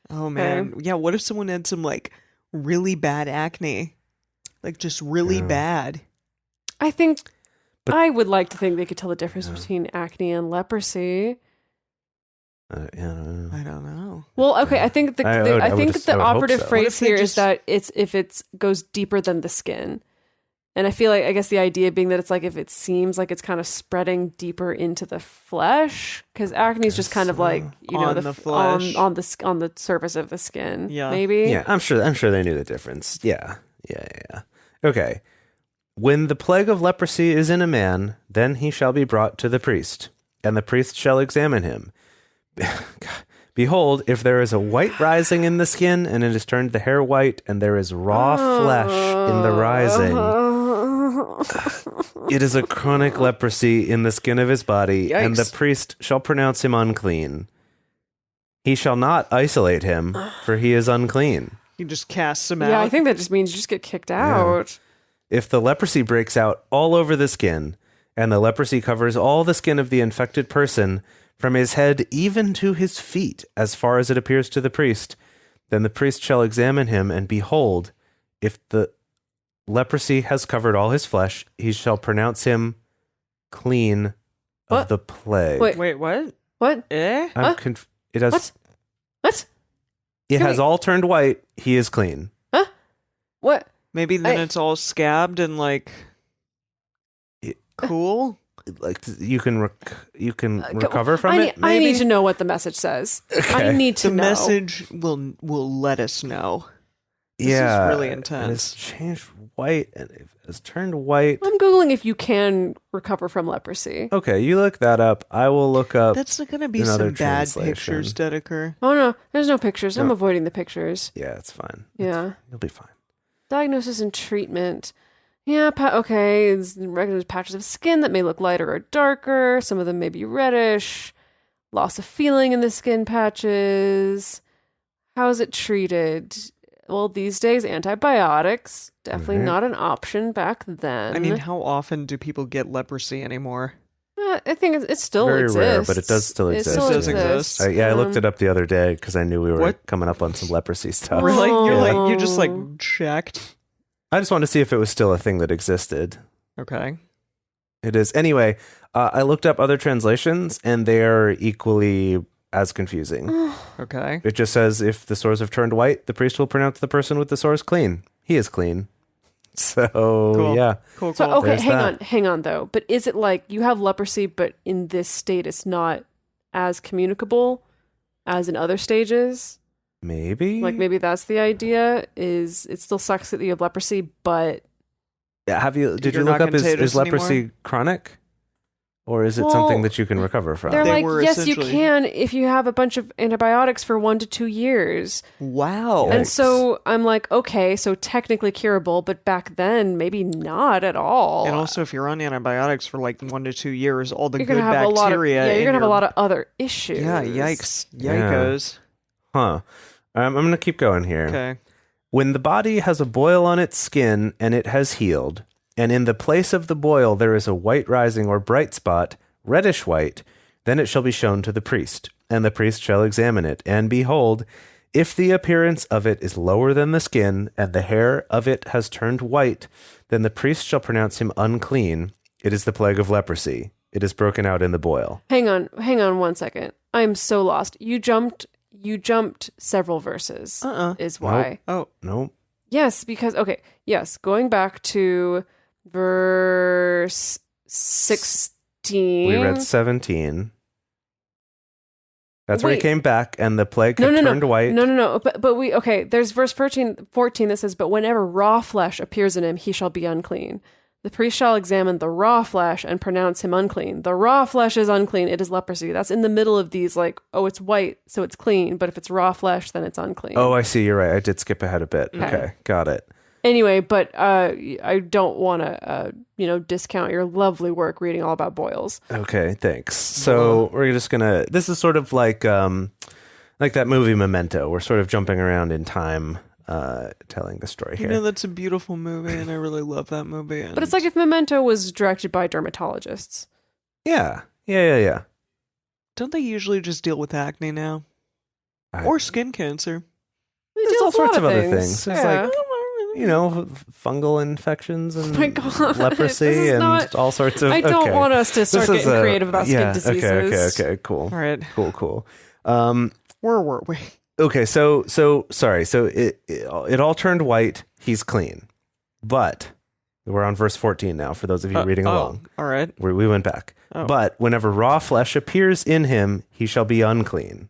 Oh man. Yeah. What if someone had some like really bad acne? Like just really bad. I think But- I would like to think they could tell the difference between acne and leprosy. Yeah, I don't know. I don't know. Well, okay, I think I would the hope operative so. What phrase if they here is just- that it's if it goes deeper than the skin. And I feel like I guess the idea being that it's like if it seems like it's kind of spreading deeper into the flesh, because acne is just kind of like On the flesh. on the surface of the skin. Yeah. maybe. Yeah, I'm sure they knew the difference. Yeah. Okay. When the plague of leprosy is in a man, then he shall be brought to the priest, and the priest shall examine him. Behold, if there is a white rising in the skin, and it has turned the hair white, and there is raw flesh in the rising, it is a chronic leprosy in the skin of his body, and the Yikes. priest shall pronounce him unclean. He shall not isolate him, for he is unclean. He just casts them out. Yeah, I think that just means you just get kicked out. If the leprosy breaks out all over the skin, and the leprosy covers all the skin of the infected person, from his head even to his feet, as far as it appears to the priest, then the priest shall examine him, and behold, if the leprosy has covered all his flesh, he shall pronounce him clean What? of the plague. Wait, what? What? Eh? It has. What? It has all turned white. He is clean. Huh? What? Maybe then it's all scabbed and like cool. Like you can recover from it. I Maybe? need to know what the message says. Okay. I need to The know. message will let us know. This Yeah, is really and it's intense. changed white and it has turned white. I'm googling if you can recover from leprosy. Okay, you look that up. I will look up. That's not going to be another some bad translation. pictures, Dedeker. Oh no, there's no pictures. I'm No. avoiding the pictures. Yeah, it's fine. Yeah. You'll be fine. Diagnosis and treatment. Yeah, okay. There's patches of skin that may look lighter or darker. Some of them may be reddish. Loss of feeling in the skin patches. How is it treated? Well, these days, antibiotics. Definitely not an option back then. I mean, how often do people get leprosy anymore? I think it still Very exists. rare, but it does still exist. It still It does exists. exist. I looked it up the other day because I knew we were What? coming up on some leprosy stuff. Really? You're Oh. like you just like checked. I just wanted to see if it was still a thing that existed. Okay. It is. Anyway, I looked up other translations, and they are equally as confusing. Okay. It just says, if the sores have turned white, the priest will pronounce the person with the sores clean. He is clean. So, Cool. yeah. Cool. So okay, There's that. hang on though. But is it like you have leprosy, but in this state it's not as communicable as in other stages? Maybe. Like maybe that's the idea. Is it still sucks that you have leprosy, but Yeah, did You're you look not up, is contagious leprosy anymore? chronic? Or is it Well, something that you can recover from? they're They like, were yes, you essentially- can if you have a bunch of antibiotics for 1 to 2 years. Wow. And Yikes. so I'm like, okay, so technically curable, but back then maybe not at all. And also, if you're on antibiotics for like 1 to 2 years, all the you're good gonna have a lot of bacteria. you're in gonna have a your- lot of other issues. Yeah. Yikes. Yeah. Yikos. Huh. I'm going to keep going here. Okay. When the body has a boil on its skin and it has healed, and in the place of the boil there is a white rising or bright spot, reddish white, then it shall be shown to the priest, and the priest shall examine it. And behold, if the appearance of it is lower than the skin, and the hair of it has turned white, then the priest shall pronounce him unclean. It is the plague of leprosy. It is broken out in the boil. Hang on 1 second. I'm so lost. You jumped several verses. Is why. Oh. Nope. Yes, because okay, yes, going back to verse 16. We read 17. That's where he Wait. came back, and the plague had turned white. No. But we okay. There's verse 14 that says, "But whenever raw flesh appears in him, he shall be unclean. The priest shall examine the raw flesh and pronounce him unclean. The raw flesh is unclean; it is leprosy." That's in the middle of these, like, oh, it's white, so it's clean. But if it's raw flesh, then it's unclean. Oh, I see. You're right. I did skip ahead a bit. Okay, got it. Anyway, but I don't want to, discount your lovely work reading all about boils. Okay, thanks. So we're just gonna. This is sort of like that movie Memento. We're sort of jumping around in time, telling the story You here. know, that's a beautiful movie, and I really love that movie. But it's like if Memento was directed by dermatologists. Yeah. Don't they usually just deal with acne now? Or skin cancer? They There's deal all with a lot sorts of other things. things. There's Yeah. fungal infections and My God, leprosy this is and not- all sorts of. I don't okay. want us to start This is getting creative about skin diseases. Okay, cool. All right. Cool. Where were we? Okay, so sorry. So it all turned white. He's clean, but we're on verse 14 now. For those of you reading along, All right. we went back. Oh. But whenever raw flesh appears in him, he shall be unclean.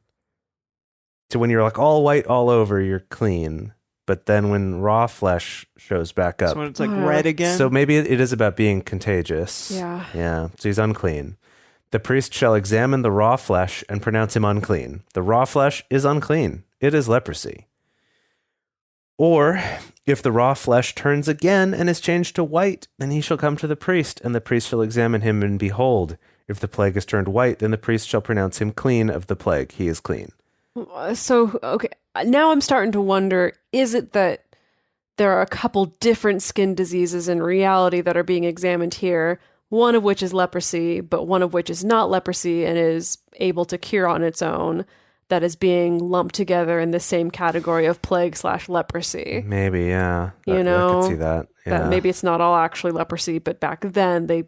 So when you're like all white all over, you're clean. But then when raw flesh shows back up, So when it's like red again? so maybe it is about being contagious. Yeah. Yeah. So he's unclean. The priest shall examine the raw flesh and pronounce him unclean. The raw flesh is unclean. It is leprosy. Or if the raw flesh turns again and is changed to white, then he shall come to the priest, and the priest shall examine him, and behold, if the plague is turned white, then the priest shall pronounce him clean of the plague. He is clean. So, okay, now I'm starting to wonder, is it that there are a couple different skin diseases in reality that are being examined here, one of which is leprosy, but one of which is not leprosy and is able to cure on its own, that is being lumped together in the same category of plague/leprosy? Maybe, yeah. You I know, could see that. Yeah. That maybe it's not all actually leprosy, but back then they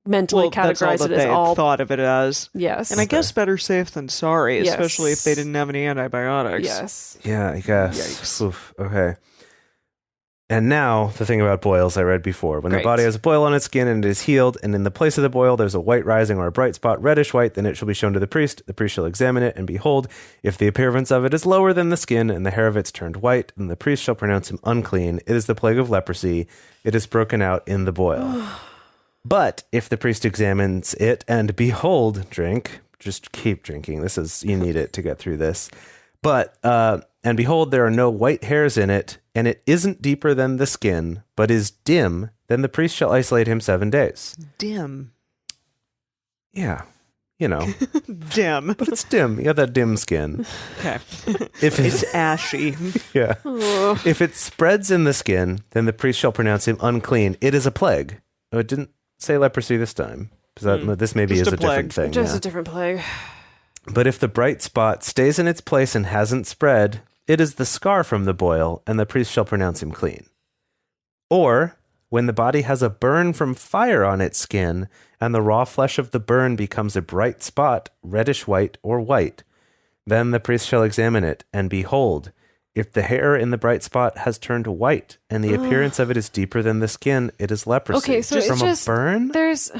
mentally that's all categorize that it as they all. thought of it as. Yes. And I guess better safe than sorry, Yes. especially if they didn't have any antibiotics. Yes. Yeah, I guess. Yikes. Oof, okay. And now, the thing about boils I read before. When Great. the body has a boil on its skin and it is healed, and in the place of the boil there's a white rising or a bright spot, reddish white, then it shall be shown to the priest. The priest shall examine it, and behold, if the appearance of it is lower than the skin, and the hair of it's turned white, then the priest shall pronounce him unclean. It is the plague of leprosy. It is broken out in the boil. But if the priest examines it, and behold, drink, just keep drinking. You need it to get through this. But, and behold, there are no white hairs in it, and it isn't deeper than the skin, but is dim, then the priest shall isolate him 7 days. Dim. Yeah, you know, Dim. but it's dim. You have that dim skin. Okay. If It's ashy. yeah, if it spreads in the skin, then the priest shall pronounce him unclean. It is a plague. Oh, it didn't say leprosy this time. This maybe Just is a a different plague. thing. Just yeah. a different plague. But if the bright spot stays in its place and hasn't spread, it is the scar from the boil, and the priest shall pronounce him clean. Or, when the body has a burn from fire on its skin, and the raw flesh of the burn becomes a bright spot, reddish white or white, then the priest shall examine it, and behold, if the hair in the bright spot has turned white, and the appearance of it is deeper than the skin, it is leprosy. Okay, so it's from just a burn? there's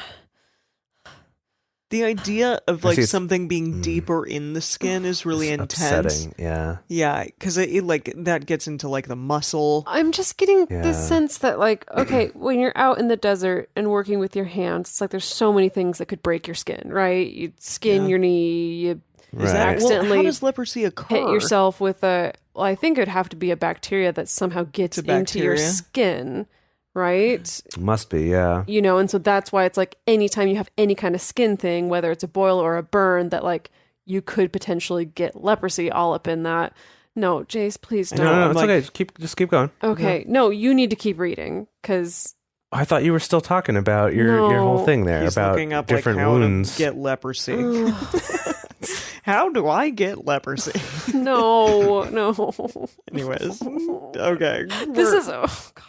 The idea of I like see it's- something being deeper in the skin is really It's intense. upsetting, yeah. Yeah, because it like that gets into like the muscle. I'm just getting Yeah. this sense that like, okay, when you're out in the desert and working with your hands, it's like there's so many things that could break your skin, right? You skin Yeah. your knee, you Right. accidentally Well, how does leprosy occur? hit yourself with a, well, I think it would have to be a bacteria that somehow gets It's a into your bacteria? skin, right? Must be, yeah. You know, and so that's why it's like anytime you have any kind of skin thing, whether it's a boil or a burn, that like you could potentially get leprosy all up in that. No, Jace, please don't. No, it's like- okay. Just keep going. Okay, no, you need to keep reading because I thought you were still talking about your whole No. thing there He's about looking up different like how wounds. to get leprosy. How do I get leprosy? no. Anyways, okay. This is oh god.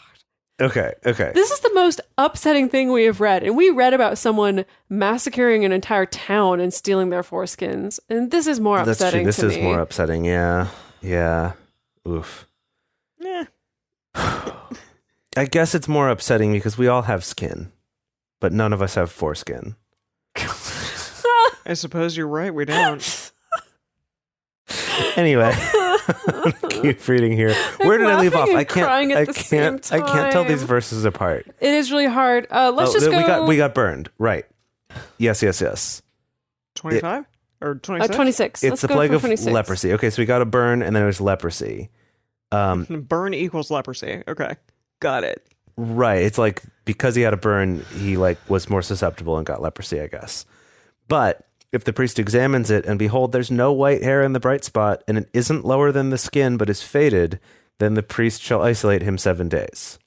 Okay. This is the most upsetting thing we have read. And we read about someone massacring an entire town and stealing their foreskins. And this is more That's true. upsetting This to is me. more upsetting. Yeah. Yeah. Oof. Yeah. I guess it's more upsetting because we all have skin, but none of us have foreskin. I suppose you're right. We don't. Anyway, keep reading here. Where did I leave off? laughing I and crying at can't. I the can't. same I can't tell these time. verses apart. It is really hard. Let's just go. We got burned. Right. Yes. 25 or 26? 26. It's Let's the go plague for of 26. leprosy. Okay, so we got a burn, and then it was leprosy. Burn equals leprosy. Okay, got it. Right. It's like because he had a burn, he like was more susceptible and got leprosy, I guess. But if the priest examines it and behold, there's no white hair in the bright spot and it isn't lower than the skin but is faded, then the priest shall isolate him 7 days.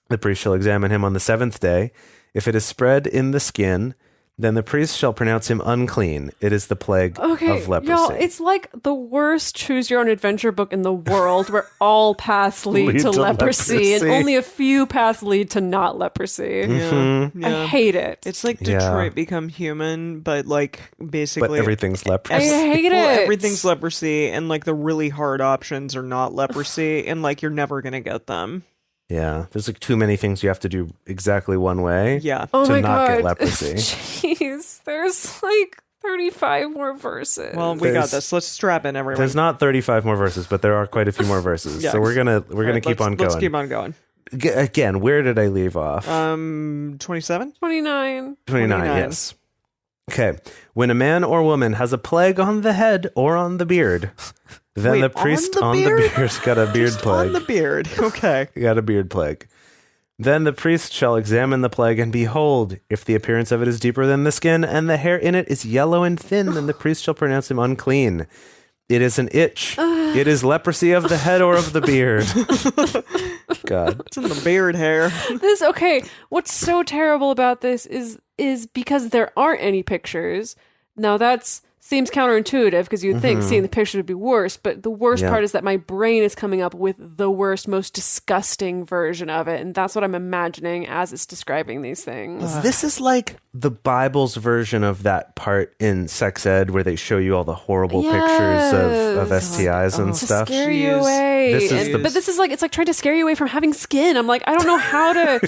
The priest shall examine him on the 7th day. If it is spread in the skin, then the priest shall pronounce him unclean. It is the plague Okay, of leprosy. y'all, it's like the worst choose your own adventure book in the world where all paths lead to leprosy and leprosy. only a few paths lead to not leprosy. Yeah. I hate it. It's like Yeah. Detroit Become Human, but like basically but everything's I leprosy. hate well, it. everything's leprosy, and like the really hard options are not leprosy, and like you're never gonna get them. Yeah, there's like too many things you have to do exactly one way. Yeah. Oh to my not god. get leprosy. Jeez, there's like 35 more verses. Well, we got There's- this. Let's strap in, everyone. There's not 35 more verses, but there are quite a few more verses. Yeah. So we're gonna All right, keep on going. Let's keep on going. Again, where did I leave off? 27. 29. 29. 29. Yes. Okay. When a man or woman has a plague on the head or on the beard, then Wait, the priest on on the the beard? beard got a beard Just plague. on the beard. Okay. Got a beard plague. Then the priest shall examine the plague, and behold, if the appearance of it is deeper than the skin, and the hair in it is yellow and thin, then the priest shall pronounce him unclean. It is an itch. It is leprosy of the head or of the beard. God. It's in the beard hair. This okay, what's so terrible about this is because there aren't any pictures. Now that's seems counterintuitive because you'd think seeing the picture would be worse, but the worst part is that my brain is coming up with the worst, most disgusting version of it, and that's what I'm imagining as it's describing these things. This is like the Bible's version of that part in sex ed where they show you all the horrible pictures of STIs and To stuff. scare you away. This is But this is like, it's like trying to scare you away from having skin. I'm like, I don't know how to...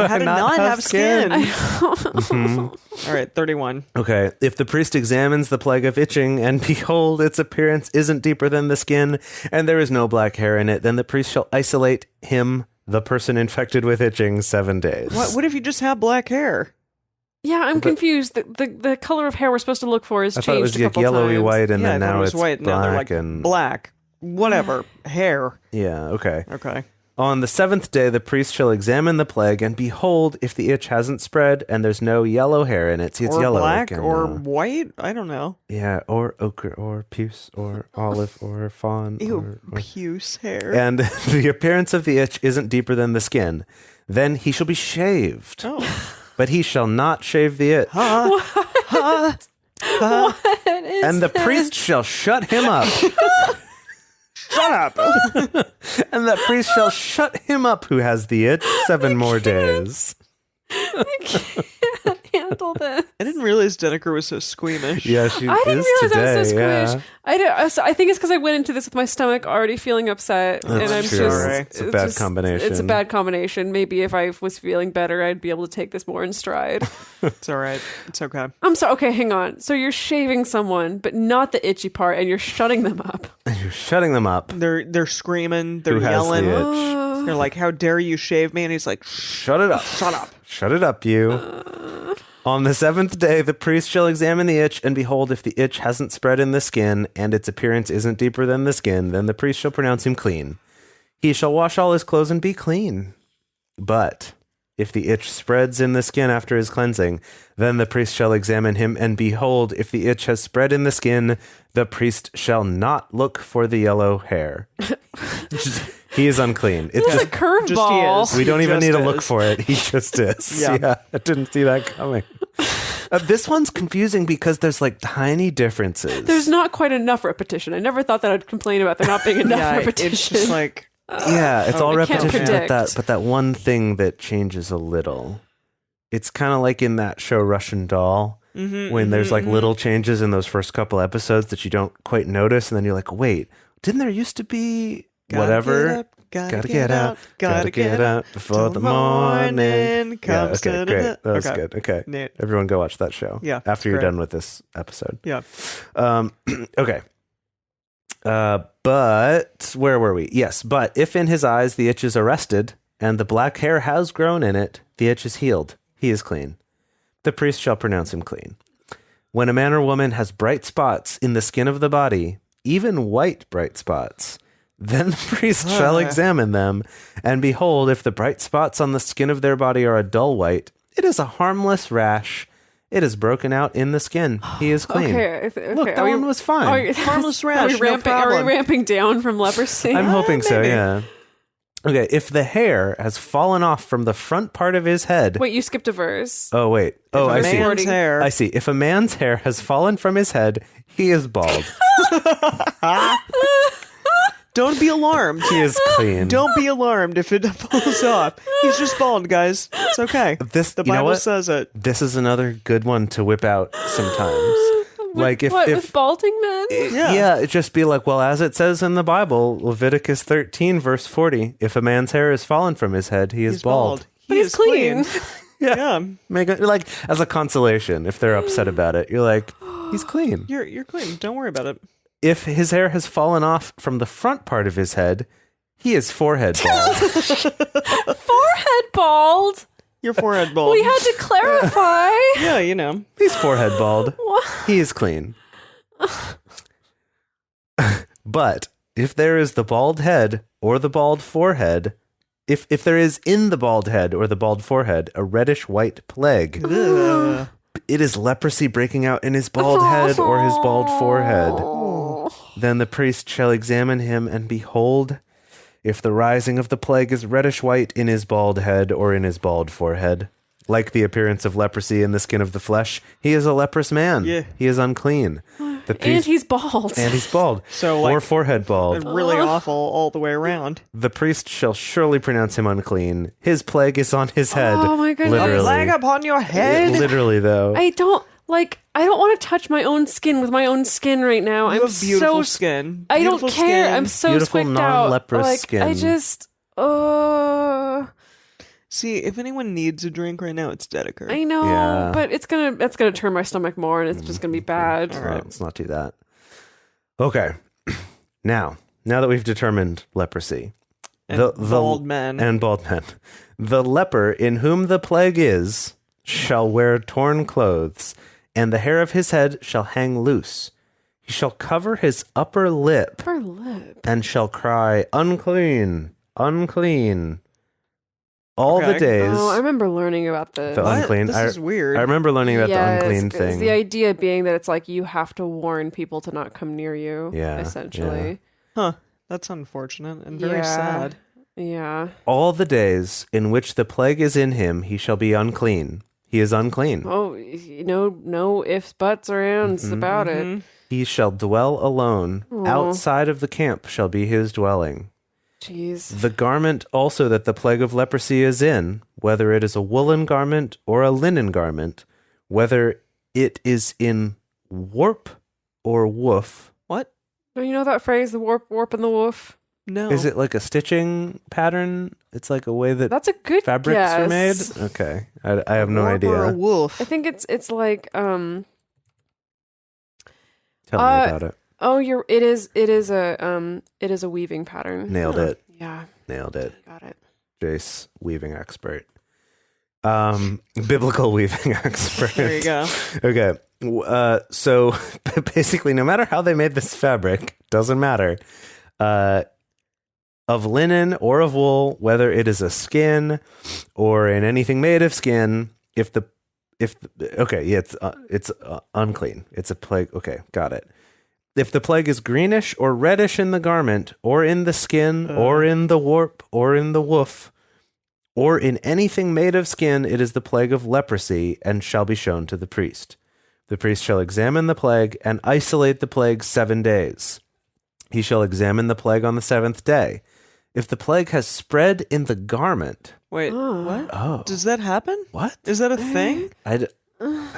How to not have skin. Mm-hmm. All right, 31. Okay, if the priest examines the plague of itching, and behold, its appearance isn't deeper than the skin, and there is no black hair in it, then the priest shall isolate him, the person infected with itching, 7 days. What if you just have black hair? Yeah, I'm confused. The color of hair we're supposed to look for has I changed thought it was a like couple yellowy times. white, and Yeah, then I thought now it was it's white. Now they're black like and black. Whatever. Hair. yeah. Okay. Okay. On the 7th day, the priest shall examine the plague, and behold, if the itch hasn't spread and there's no yellow hair in it, see, it's Or yellow black again or now. white? I don't know. Yeah, or ochre, or puce, or olive, or fawn. Ew, or- puce hair. And the appearance of the itch isn't deeper than the skin. Then he shall be shaved. Oh. But he shall not shave the itch. What is And the this? priest shall shut him up. Shut up. And the priest shall shut him up who has the itch 7 more days. I can't handle this. I didn't realize Deneker was so squeamish. Yeah, she I didn't is realize today. I was so squished. Yeah. I think it's because I went into this with my stomach already feeling upset, and I'm That's true. just It's a bad combination. It's a bad combination. Maybe if I was feeling better, I'd be able to take this more in stride. It's all right. It's okay. I'm sorry. Okay, hang on. So you're shaving someone, but not the itchy part, and you're shutting them up. You're shutting them up. They're screaming. They're Who has yelling. the itch? They're like, "How dare you shave me?" And he's like, Shut it up. "Shut up." Shut it up, you. On the 7th day, the priest shall examine the itch, and behold, if the itch hasn't spread in the skin, and its appearance isn't deeper than the skin, then the priest shall pronounce him clean. He shall wash all his clothes and be clean. But if the itch spreads in the skin after his cleansing, then the priest shall examine him, and behold, if the itch has spread in the skin, the priest shall not look for the yellow hair. He is unclean. This is a curveball. Just he is. We don't He even just need to look is. for it. He just is. Yeah. I didn't see that coming. This one's confusing because there's like tiny differences. There's not quite enough repetition. I never thought that I'd complain about there not being enough Yeah, repetition. it's just like yeah, it's all I can't repetition, predict. but that one thing that changes a little. It's kind of like in that show Russian Doll, when there's like little changes in those first couple episodes that you don't quite notice, and then you're like, wait, didn't there used to be whatever? Gotta get out. Gotta get out before till the morning comes. Yeah, okay, great. That was Okay. good. Okay. Neat. Everyone go watch that show. Yeah, After it's you're great. done with this episode. Yeah. Okay. But where were we? Yes, but if in his eyes the itch is arrested and the black hair has grown in it, the itch is healed. He is clean. The priest shall pronounce him clean. When a man or woman has bright spots in the skin of the body, even white bright spots, then the priest shall examine them, and behold, if the bright spots on the skin of their body are a dull white, it is a harmless rash. It is broken out in the skin. He is clean. Okay. Look, that one was fine. Harmless rash, Are we, no ramping, are we problem. ramping down from leprosy? I'm hoping so, maybe. yeah. Okay, if the hair has fallen off from the front part of his head. Wait, you skipped a verse. Oh, wait. Oh, I see. Man's hair. I see. If a man's hair has fallen from his head, he is bald. Don't be alarmed. He is clean. Don't be alarmed if it falls off. He's just bald, guys. It's okay. This, The you know Bible what? says it. This is another good one to whip out sometimes. Like if with balding men? Yeah. it'd just be like, well, as it says in the Bible, Leviticus 13, verse 40, if a man's hair has fallen from his head, he is He's bald. He But he's is clean. Yeah. Make it like as a consolation if they're upset about it. You're like, he's clean. You're clean. Don't worry about it. If his hair has fallen off from the front part of his head, he is forehead bald. Forehead bald? Your forehead bald. We had to clarify. Yeah, you know. He's forehead bald. What? He is clean. But if there is the bald head or the bald forehead, if there is in the bald head or the bald forehead a reddish white plague, Ugh. it is leprosy breaking out in his bald head or his bald forehead. Then the priest shall examine him, and behold, if the rising of the plague is reddish white in his bald head or in his bald forehead, like the appearance of leprosy in the skin of the flesh, he is a leprous man. Yeah. He is unclean. And he's bald. And he's bald. So, like, or forehead bald. really awful all the way around. The priest shall surely pronounce him unclean. His plague is on his head. Oh my goodness. Literally. A flag upon your head. Literally, though. I don't want to touch my own skin with my own skin right now. You I'm have beautiful so skin. I don't Beautiful care. skin. I'm so Beautiful squicked out. non-leprous Like, skin. I just See, if anyone needs a drink right now, it's Dedeker. I know, Yeah. but that's gonna turn my stomach more, and it's just gonna be bad. All right, let's not do that. Okay. Now that we've determined leprosy, And bald men. and bald men, the leper in whom the plague is shall wear torn clothes, and the hair of his head shall hang loose. He shall cover his upper lip Upper lip. and shall cry, unclean, unclean. All the Okay. days. Oh, I remember learning about this. The What? unclean. This I, is weird. I remember learning about Yes, the unclean 'cause thing. The idea being that it's like you have to warn people to not come near you. Yeah, essentially. Huh. That's unfortunate and very Yeah. sad. Yeah. All the days in which the plague is in him, he shall be unclean. He is unclean. Oh, no ifs, buts, or ands about it. Mhm. He shall dwell alone. Aw. Outside of the camp shall be his dwelling. Jeez. The garment also that the plague of leprosy is in, whether it is a woolen garment or a linen garment, whether it is in warp or woof. What? Do you know that phrase, the warp and the woof? No. Is it like a stitching pattern? It's like a way that That's a good fabrics are made? guess. Okay. I have no Warp or a idea. wolf? I think it's like Tell me Uh, about it. oh it is a weaving pattern. Nailed it. Yeah, Nailed it. got it. Jace, weaving expert. Biblical weaving expert. There you go. Okay. So basically, no matter how they made this fabric, doesn't matter. Of linen or of wool, whether it is a skin or in anything made of skin, it's unclean. It's a plague. Okay, got it. If the plague is greenish or reddish in the garment, or in the skin, or in the warp, or in the woof, or in anything made of skin, it is the plague of leprosy, and shall be shown to the priest. The priest shall examine the plague and isolate the plague 7 days. He shall examine the plague on the 7th day. If the plague has spread in the garment, Wait, Oh. what? oh, Does that happen? what? Is that a thing? I Can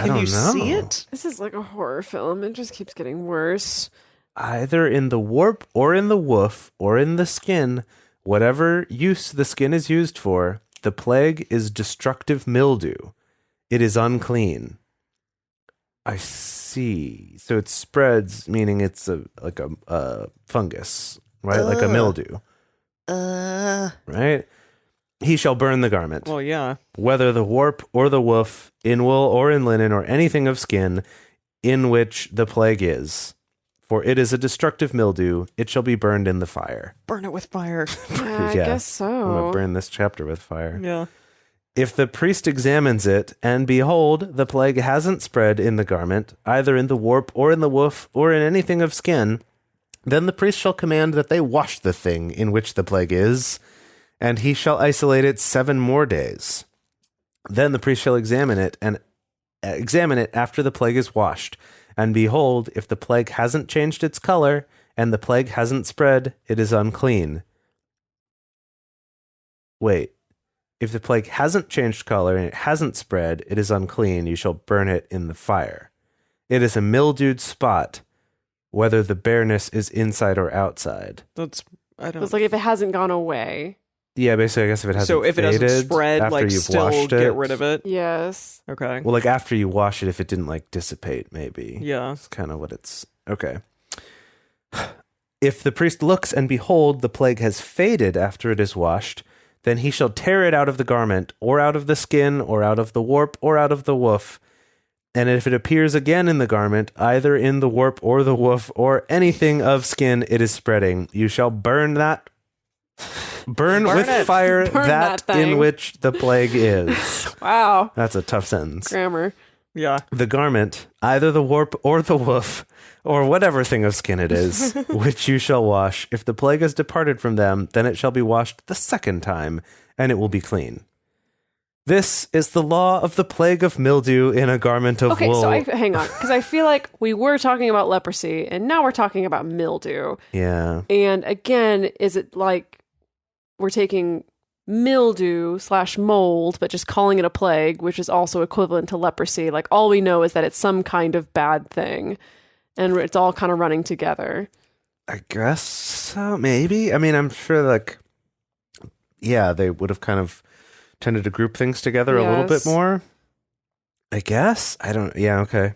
don't you know. see it? This is like a horror film. It just keeps getting worse. Either in the warp or in the woof or in the skin, whatever use the skin is used for, the plague is destructive mildew. It is unclean. I see. So it spreads, meaning it's like a fungus, right? Like a mildew, right? He shall burn the garment. Well, yeah. Whether the warp or the woof, in wool or in linen, or anything of skin, in which the plague is. For it is a destructive mildew, it shall be burned in the fire. Burn it with fire. Yeah, I Yeah. guess I'm going so. to burn this chapter with fire. Yeah. If the priest examines it, and behold, the plague hasn't spread in the garment, either in the warp or in the woof, or in anything of skin, then the priest shall command that they wash the thing in which the plague is, and he shall isolate it 7 more days. Then the priest shall examine it after the plague is washed. And behold, if the plague hasn't changed its color, and the plague hasn't spread, it is unclean. Wait. If the plague hasn't changed color and it hasn't spread, it is unclean. You shall burn it in the fire. It is a mildewed spot, whether the bareness is inside or outside. That's, I don't It's like if it hasn't gone away. Yeah, basically, I guess if it hasn't So if it faded doesn't spread, after like you've still washed get it. rid of it. Yes. Okay. Well, like after you wash it, if it didn't like dissipate, maybe. Yeah. That's kind of what it's... Okay. If the priest looks and behold, the plague has faded after it is washed, then he shall tear it out of the garment, or out of the skin, or out of the warp, or out of the woof. And if it appears again in the garment, either in the warp or the woof, or anything of skin it is spreading, you shall burn that. Burn with it. fire Burn that that in thing. which the plague is. Wow. That's a tough sentence. Grammar. Yeah. The garment, either the warp or the woof, or whatever thing of skin it is, which you shall wash. If the plague has departed from them, then it shall be washed the 2nd time, and it will be clean. This is the law of the plague of mildew in a garment of wool. Okay, so hang on, because I feel like we were talking about leprosy, and now we're talking about mildew. Yeah. And again, is it like we're taking mildew/mold, but just calling it a plague, which is also equivalent to leprosy? Like, all we know is that it's some kind of bad thing, and it's all kind of running together. I guess so, maybe. I mean, I'm sure, like, yeah, they would have kind of tended to group things together a little bit more. I guess. I don't... Yeah, okay.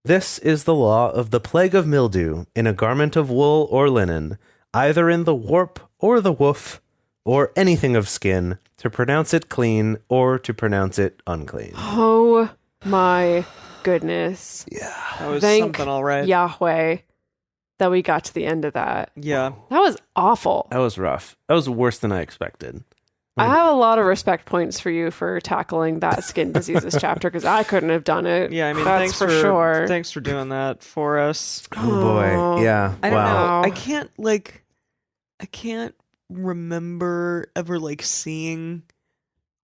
This is the law of the plague of mildew in a garment of wool or linen, either in the warp or the woof, or anything of skin, to pronounce it clean or to pronounce it unclean. Oh my goodness. Yeah. That was Thank something all right. Yahweh that we got to the end of that. Yeah. That was awful. That was rough. That was worse than I expected. I have a lot of respect points for you for tackling that skin diseases chapter, because I couldn't have done it. Yeah, I mean, that's thanks for sure. Thanks for doing that for us. Oh boy. Yeah. I don't wow. know. I can't remember ever like seeing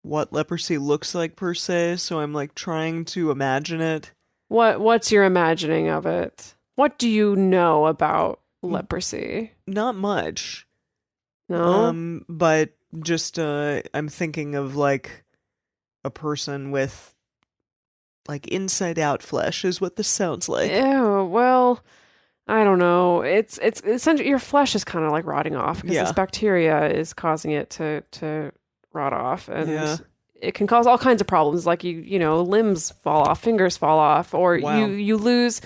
what leprosy looks like per se, so I'm like trying to imagine it. What's your imagining of it? What do you know about leprosy? Not much. No? But just I'm thinking of like a person with like inside out flesh is what this sounds like. Ew, well, I don't know. It's essentially your flesh is kind of like rotting off because Yeah. this bacteria is causing it to rot off, and Yeah. it can cause all kinds of problems, like you know, limbs fall off, fingers fall off, or Wow. you lose.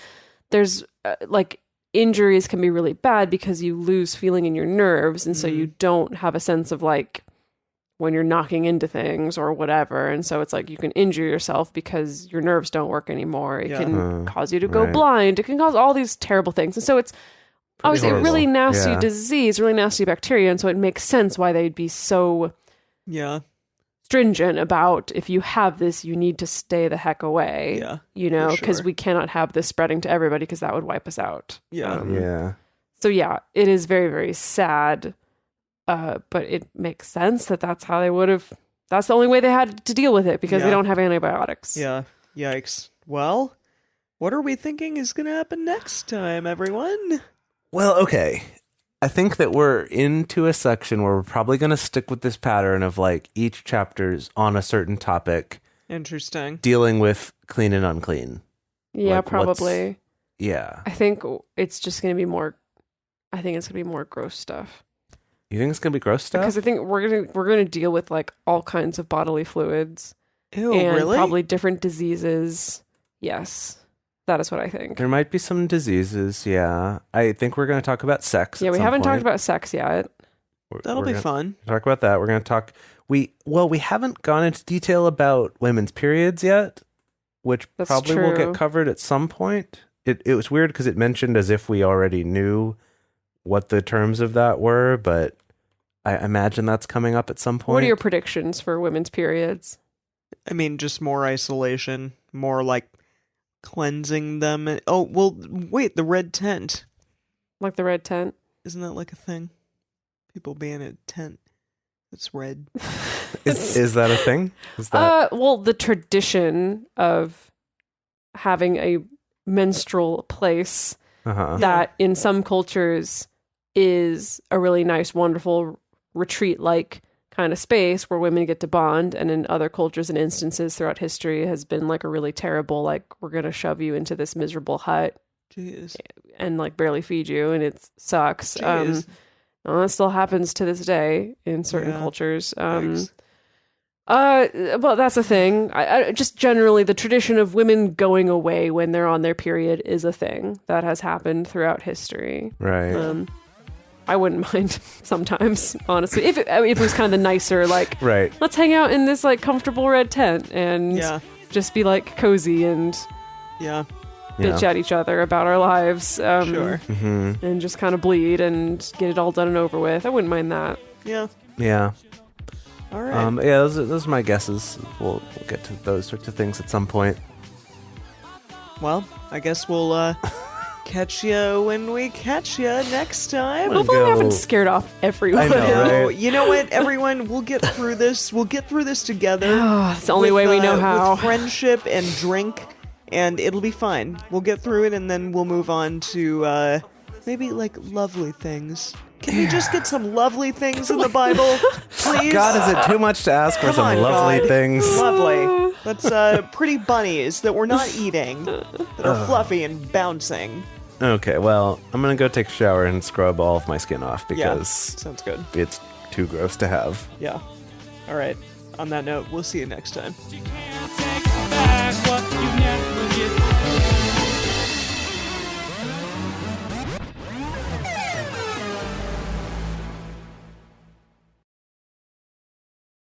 There's like injuries can be really bad because you lose feeling in your nerves, and so you don't have a sense of like when you're knocking into things or whatever, and so it's like you can injure yourself because your nerves don't work anymore. It Yeah. can cause you to go Right. blind. It can cause all these terrible things, and so it's obviously a horrible. really nasty Yeah. disease, really nasty bacteria, and so it makes sense why they'd be so Yeah. stringent about, if you have this, you need to stay the heck away. Yeah. You know, for because sure. we cannot have this spreading to everybody, because that would wipe us out. Yeah. Yeah. So yeah, it is very, very sad. But it makes sense that that's how they would have. That's the only way they had to deal with it, because they Yeah. don't have antibiotics. Yeah. Yikes. Well, what are we thinking is going to happen next time, everyone? Well, okay. I think that we're into a section where we're probably going to stick with this pattern of like each chapter's on a certain topic Interesting. dealing with clean and unclean. Yeah, Like, what's- probably. Yeah. I think it's just going to be more. I think it's going to be more gross stuff, You think it's going to be gross stuff? because I think we're gonna deal with like all kinds of bodily fluids Ew, and really? probably different diseases. Yes, that is what I think. There might be some diseases, yeah. I think we're going to talk about sex. Yeah, at we some haven't talked point. about sex yet. That'll We're be gonna fun. Talk about that. We're going to talk. We haven't gone into detail about women's periods yet, which That's probably will true. get covered at some point. It was weird because it mentioned as if we already knew what the terms of that were, but I imagine that's coming up at some point. What are your predictions for women's periods? I mean, just more isolation, more like cleansing them. Oh, well, wait, the red tent. Like the red tent? Isn't that like a thing? People be in a tent that's red. Is that a thing? Is that Well, the tradition of having a menstrual place uh-huh. that in some cultures is a really nice, wonderful retreat-like kind of space where women get to bond, and in other cultures and instances throughout history has been like a really terrible, like, we're going to shove you into this miserable hut Jeez. and like barely feed you, and it sucks. Jeez. And that still happens to this day in certain Yeah. cultures. Yikes. Well, that's the thing. I just generally the tradition of women going away when they're on their period is a thing that has happened throughout history. Right. I wouldn't mind sometimes, honestly, if it was kind of the nicer, like, Right. let's hang out in this like comfortable red tent and Yeah. just be like cozy and Yeah. bitch at each other about our lives. Sure. Mm-hmm. And just kind of bleed and get it all done and over with. I wouldn't mind that. Yeah. Yeah. All right. Yeah, those are my guesses. We'll get to those sorts of things at some point. Well, I guess we'll catch ya when we catch ya next time. Hopefully, I go- haven't scared off everyone. I know, No, right? you know what, everyone? We'll get through this. We'll get through this together. It's the only way we know how. With friendship and drink, and it'll be fine. We'll get through it, and then we'll move on to maybe like lovely things. Can we just get some lovely things in the Bible, please? God, is it too much to ask for Come some on, lovely God. things? Lovely. That's pretty bunnies that we're not eating, that are fluffy and bouncing. Okay, well, I'm gonna go take a shower and scrub all of my skin off Yeah, because sounds good. it's too gross to have. Yeah. All right. On that note, we'll see you next time. You can't take back what you never